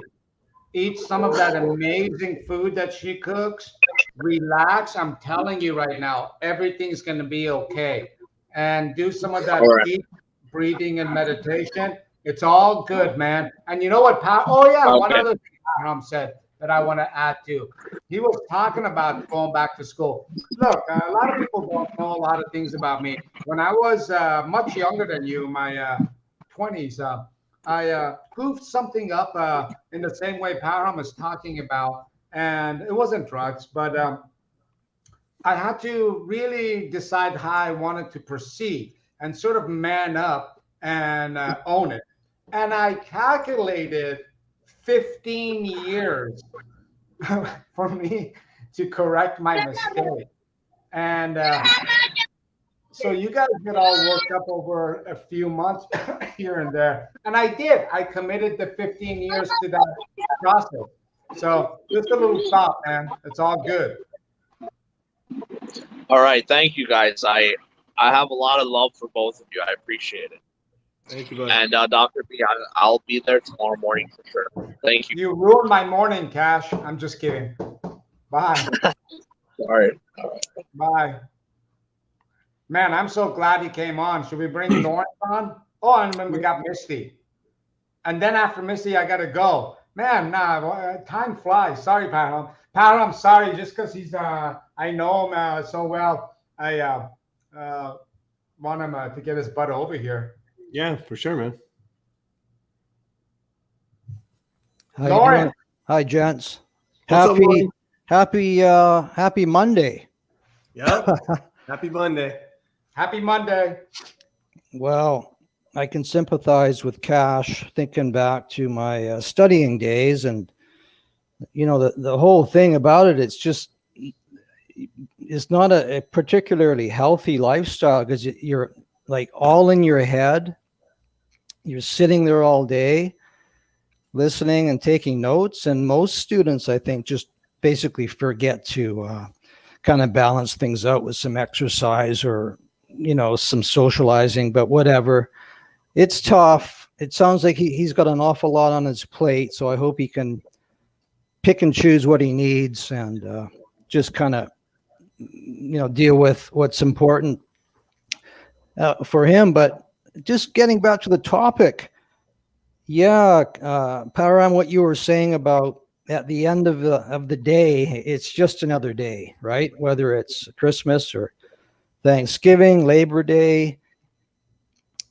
Eat some of that amazing food that she cooks. relax. I'm telling you right now, everything's going to be okay. And do some of that All right. deep breathing and meditation. It's all good, man. And you know what, Pat? Oh, yeah, one Okay. other thing Pat said that I want to add to. He was talking about going back to school. Look, a lot of people don't know a lot of things about me. When I was much younger than you, my 20s, I proved something up in the same way Parham is talking about. And it wasn't drugs, but I had to really decide how I wanted to proceed and sort of man up and own it. And I calculated 15 years for me to correct my mistake. And so you got to get all worked up over a few months here and there. And I did. I committed the 15 years to that process. So just a little thought, man. It's all good. All right. Thank you, guys. I have a lot of love for both of you. I appreciate it. Thank you, buddy. And Dr. B, I'll be there tomorrow morning for sure. Thank you. You ruined my morning, Cash. I'm just kidding. Bye. All right. All right. Bye. Man, I'm so glad he came on. Should we bring Lawrence on? Oh, and then we got Misty. And then after Misty, I got to go. Man, nah, time flies. Sorry, Pat. Pat, I'm sorry. Just because he's, I know him so well, I want him to get his butt over here. Yeah, for sure, man. How Lauren. you doing? Hi, gents. What's up, Lauren? Happy Monday. Yep. Happy Monday. Happy Monday. Well, I can sympathize with Cash, thinking back to my studying days, and the whole thing about it. It's not a particularly healthy lifestyle, because you're like all in your head. You're sitting there all day, listening and taking notes, and most students, I think, just basically forget to kind of balance things out with some exercise or some socializing. But whatever, it's tough. It sounds like he's got an awful lot on his plate, so I hope he can pick and choose what he needs and just kind of deal with what's important for him. But just getting back to the topic, Param, what you were saying about at the end of the day, it's just another day, right? Whether it's Christmas or Thanksgiving, Labor Day.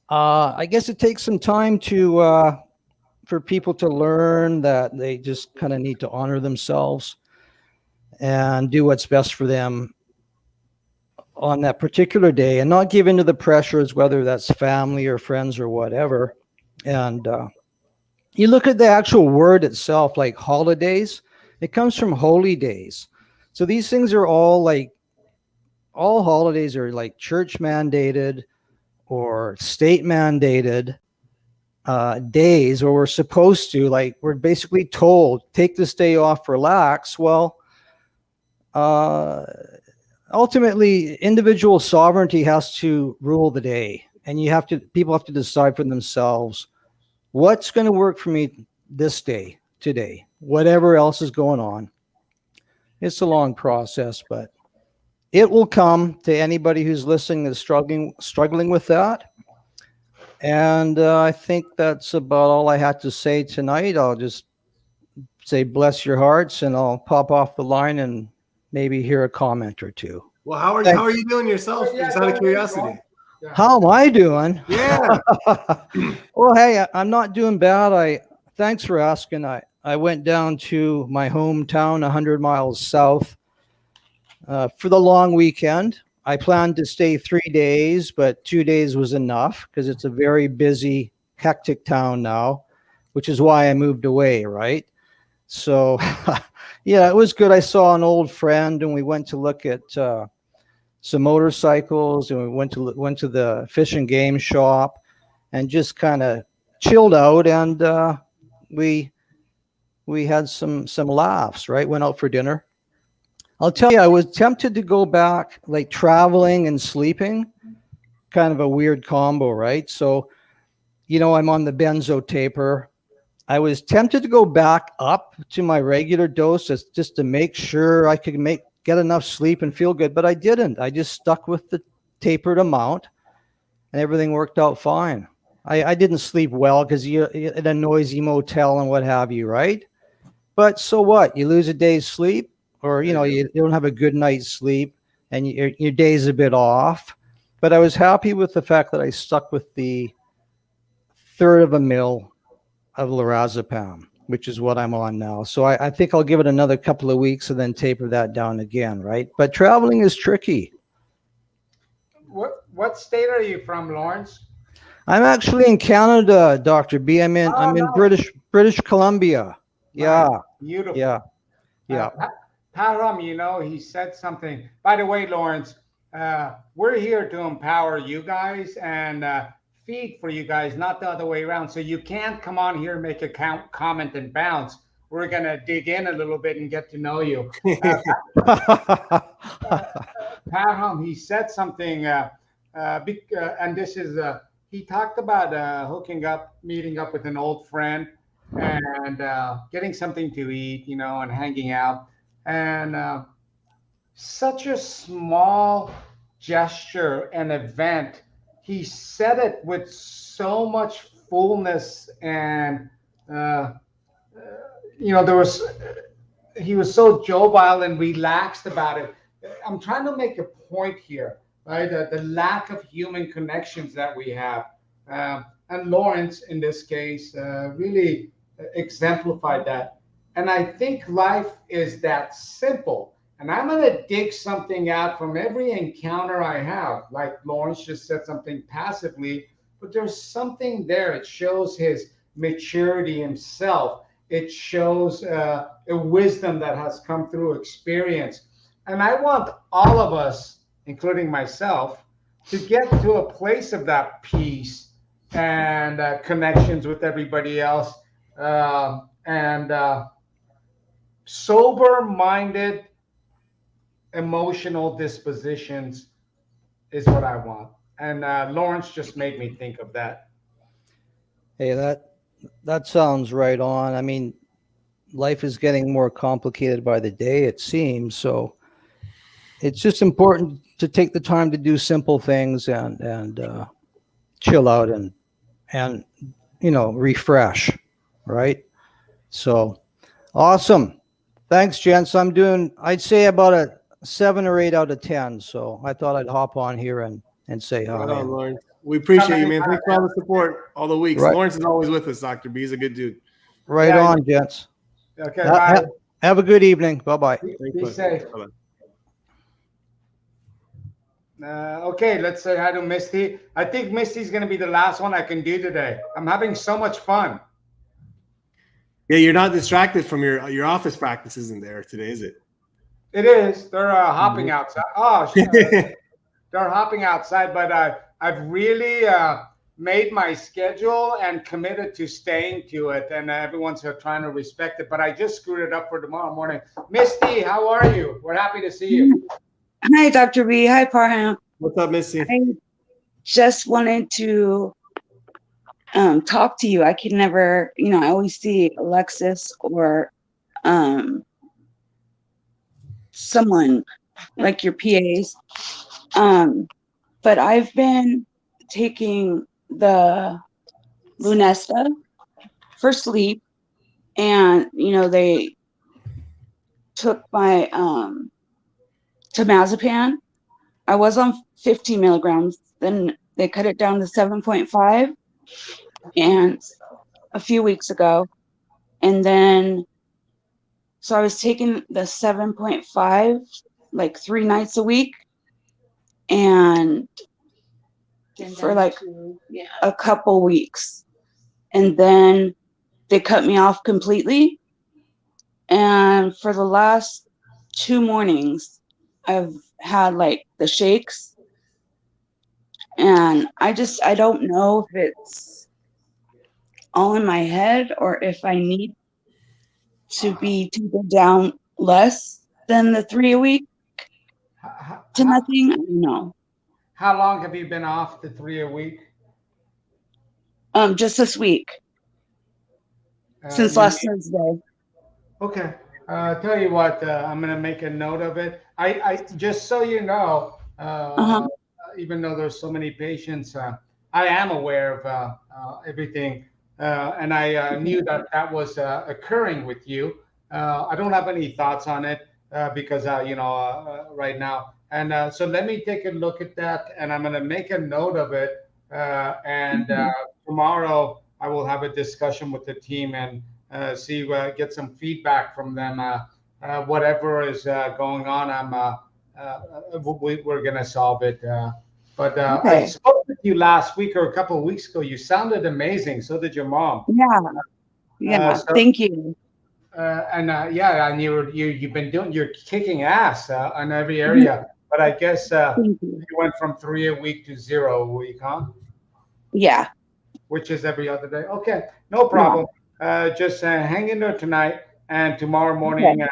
I guess it takes some time for people to learn that they just kind of need to honor themselves and do what's best for them on that particular day, and not give into the pressures, whether that's family or friends or whatever. And you look at the actual word itself, like holidays, it comes from holy days. So these things are all holidays are like church mandated or state mandated days, or we're supposed to, like, we're basically told, take this day off, relax. Well, ultimately, individual sovereignty has to rule the day, and people have to decide for themselves what's going to work for me this day, today, whatever else is going on. It's a long process, but it will come to anybody who's listening that's struggling with that. And I think that's about all I had to say tonight. I'll just say bless your hearts, and I'll pop off the line and maybe hear a comment or two. Well, how are you doing yourself? Just out of curiosity. How am I doing? Yeah. Well, hey, I'm not doing bad. Thanks for asking. I went down to my hometown 100 miles south for the long weekend. I planned to stay 3 days, but 2 days was enough because it's a very busy, hectic town now, which is why I moved away, right? So, yeah, it was good. I saw an old friend, and we went to look at some motorcycles, and we went to the fish and game shop, and just kind of chilled out. And we had some laughs, right? Went out for dinner. I'll tell you, I was tempted to go back, like traveling and sleeping, kind of a weird combo, right? So, I'm on the benzo taper. I was tempted to go back up to my regular dose just to make sure I could get enough sleep and feel good, but I didn't. I just stuck with the tapered amount, and everything worked out fine. I didn't sleep well because you're in a noisy motel and what have you, right? But so what? You lose a day's sleep, or you don't have a good night's sleep, and your day's a bit off. But I was happy with the fact that I stuck with the third of a mil of lorazepam, which is what I'm on now. So I think I'll give it another couple of weeks and then taper that down again, right? But traveling is tricky. What state are you from, Lawrence? I'm actually in Canada, Dr. B. I'm in Nice. British Columbia. Yeah. Nice. Beautiful. Yeah. Yeah. Param, he said something. By the way, Lawrence, we're here to empower you guys and feed for you guys, not the other way around. So you can't come on here, make a comment and bounce. We're going to dig in a little bit and get to know you. Param, he said something, and this is, he talked about meeting up with an old friend and getting something to eat, and hanging out. And such a small gesture and event. He said it with so much fullness, and he was so jovial and relaxed about it. I'm trying to make a point here, right? The lack of human connections that we have. And Lawrence, in this case, really exemplified that. And I think life is that simple. And I'm going to dig something out from every encounter I have. Like Lawrence just said something passively, but there's something there. It shows his maturity himself. It shows a wisdom that has come through experience. And I want all of us, including myself, to get to a place of that peace and connections with everybody else, and sober-minded, emotional dispositions is what I want. And Lawrence just made me think of that. Hey, that sounds right on. I mean, life is getting more complicated by the day, it seems. So it's just important to take the time to do simple things and chill out and refresh, right? So awesome. Thanks, gents. I'd say about a 7 or 8 out of 10. So I thought I'd hop on here and say hi. Right on, Lawrence. We appreciate you, man. Thanks for all the support all the weeks. Right. Lawrence is always with us, Dr. B. He's a good dude. Right on, gents. Okay, bye. Have a good evening. Bye-bye. Be safe. Okay, let's say hi to Misty. I think Misty's going to be the last one I can do today. I'm having so much fun. Yeah, you're not distracted from your office practice, isn't there today, is it? It is. They're hopping outside. Oh, they're hopping outside, but I've really made my schedule and committed to staying to it, and everyone's trying to respect it, but I just screwed it up for tomorrow morning. Misty, how are you? We're happy to see you. Hi, Dr. B. Hi, Parham. What's up, Misty? I just wanted to talk to you. I can never, I always see Alexis or someone like your PAs. But I've been taking the Lunesta for sleep, and they took my temazepam. I was on 15 milligrams, then they cut it down to 7.5 and a few weeks ago. And then so I was taking the 7.5 like 3 nights a week, and for like a couple weeks, and then they cut me off completely. And for the last 2 mornings I've had like the shakes, and I don't know if it's all in my head or if I need to be taken down less than the 3 a week to nothing. I don't know. How long have you been off the 3 a week? Just this week. Since last Thursday. Okay. Tell you what, I'm going to make a note of it. I just so you know, Uh-huh. even though there's so many patients, I am aware of everything, and I knew that that was occurring with you. I don't have any thoughts on it because right now, and so let me take a look at that, and I'm going to make a note of it, and Mhm. tomorrow I will have a discussion with the team and see get some feedback from them. Whatever is going on, we're gonna solve it. But I Okay. spoke with you last week or a couple of weeks ago. You sounded amazing. So did your mom. Yeah. Uh, Yeah. so Thank you. and yeah, and you've been doing you're kicking ass on every Mhm. area. But I guess Thank you. you went from 3 a week to 0 a week, huh? Yeah. Which is every other day. Okay, no Yeah. problem. Just hang in there tonight, and tomorrow morning Okay.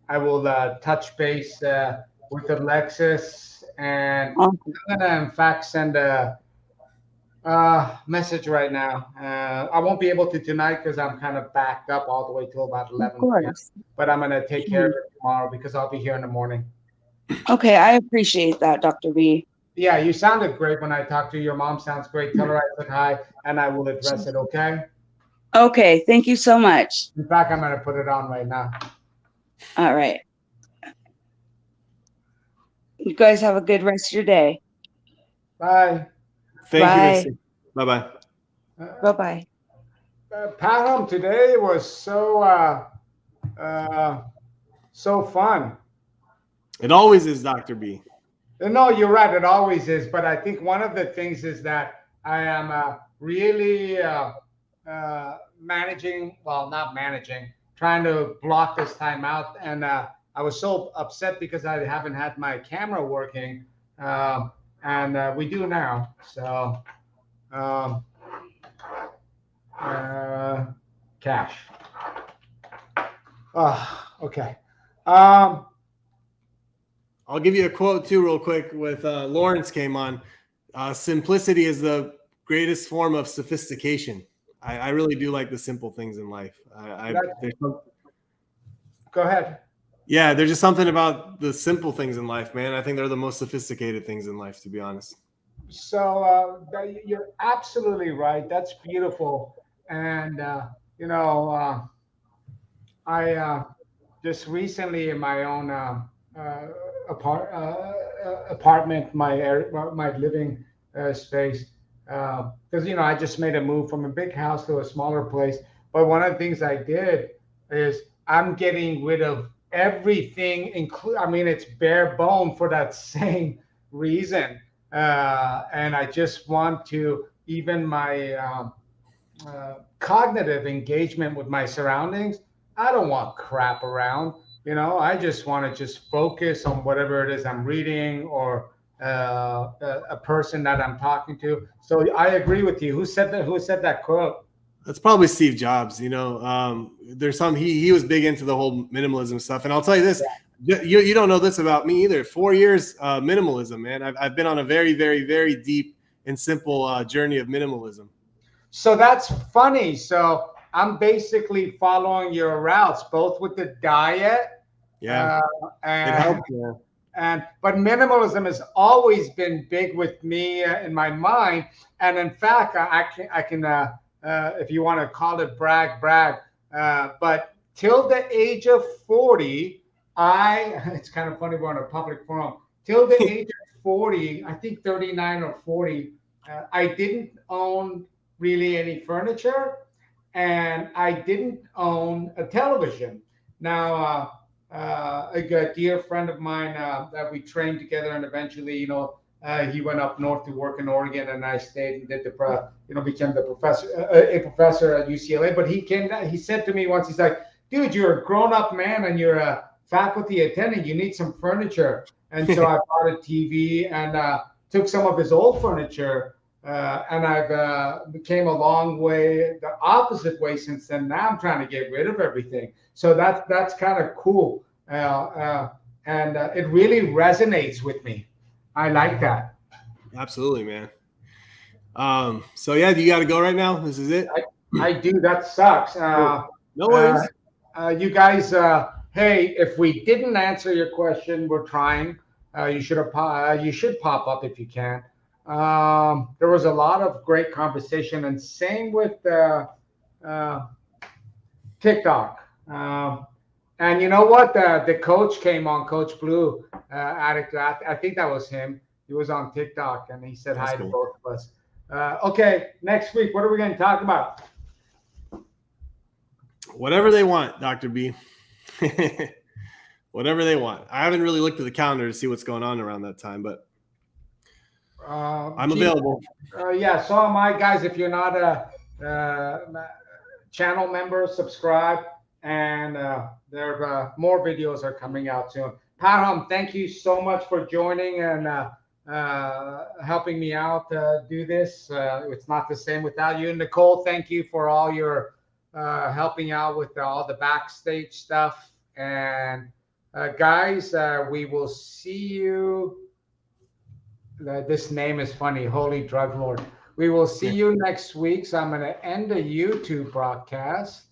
I will touch base with Alexis, and Awesome. I'm gonna in fact send a message right now. I won't be able to tonight because I'm kind of backed up all the way till about Of 11 p.m. course. But I'm gonna take care Sure. of it tomorrow because I'll be here in the morning. Okay. I appreciate that, Dr. B. Yeah, you sounded great when I talked to you. Your mom sounds great. Tell her I said hi, and I will address it. Okay. Okay. Thank you so much. In fact, I'm gonna put it on right now. All right. You guys have a good rest of your day. Bye. Thank you, Bye. Missy. Bye-bye. Bye-bye. Pat, today was uh, so fun. It always is, Dr. B. No, you're right. It always is. But I think one of the things is that I am really managing, well, not managing, trying to block this time out. And I was so upset because I haven't had my camera working. And we do now. So, um, cash. Oh, okay. Um, I'll give you a quote too, real quick. With Lawrence came on, simplicity is the greatest form of sophistication. I really do like the simple things in life. Go ahead. Yeah, there's just something about the simple things in life, man. I think they're the most sophisticated things in life, to be honest. So you're absolutely right. That's beautiful. And you know, I just recently in my own apartment, my living space, because I just made a move from a big house to a smaller place. But one of the things I did is I'm getting rid of everything, I mean, it's bare bone for that same reason. And I just want to even my cognitive engagement with my surroundings. I don't want crap around. I just want to just focus on whatever it is I'm reading or a person that I'm talking to. So I agree with you. Who said that? Who said that quote? That's probably Steve Jobs. There's he was big into the whole minimalism stuff. And I'll tell you this, you don't know this about me either. 4 years minimalism, man. I've been on a very, very, very deep and simple journey of minimalism. So that's funny. So I'm basically following your routes, both with the diet. Yeah, and, it helps. Yeah. But minimalism has always been big with me in my mind. And in fact, I can if you want to call it brag. But till the age of 40, it's kind of funny we're on a public forum. Till the age of 40, I think 39 or 40, I didn't own really any furniture, and I didn't own a television. Now, a dear friend of mine that we trained together, and eventually, he went up north to work in Oregon, and I stayed and did became the professor, a professor at UCLA. But he said to me once, he's like, "Dude, you're a grown-up man, and you're a faculty attending. You need some furniture." And so I bought a TV and took some of his old furniture. And I've became a long way, the opposite way since then. Now I'm trying to get rid of everything. So that's kind of cool. And it really resonates with me. I like that. Absolutely, man. So yeah, you got to go right now. This is it. I do. That sucks. No worries. You guys hey, if we didn't answer your question, we're trying. You should pop up if you can. There was a lot of great conversation, and same with TikTok. And you know what? The coach came on, Coach Blue, Addict. I think that was him. He was on TikTok, and he said That's hi cool. to both of us. Okay, next week, what are we going to talk about? Whatever they want, Dr. B. Whatever they want. I haven't really looked at the calendar to see what's going on around that time, but I'm available. Yeah, so am I, guys. If you're not a channel member, subscribe, and there are more videos are coming out soon. Parham, thank you so much for joining and helping me out do this. It's not the same without you. Nicole, thank you for all your helping out with all the backstage stuff. And guys, we will see you. This name is funny, Holy Drug Lord. We will see you next week. So I'm going to end the YouTube broadcast.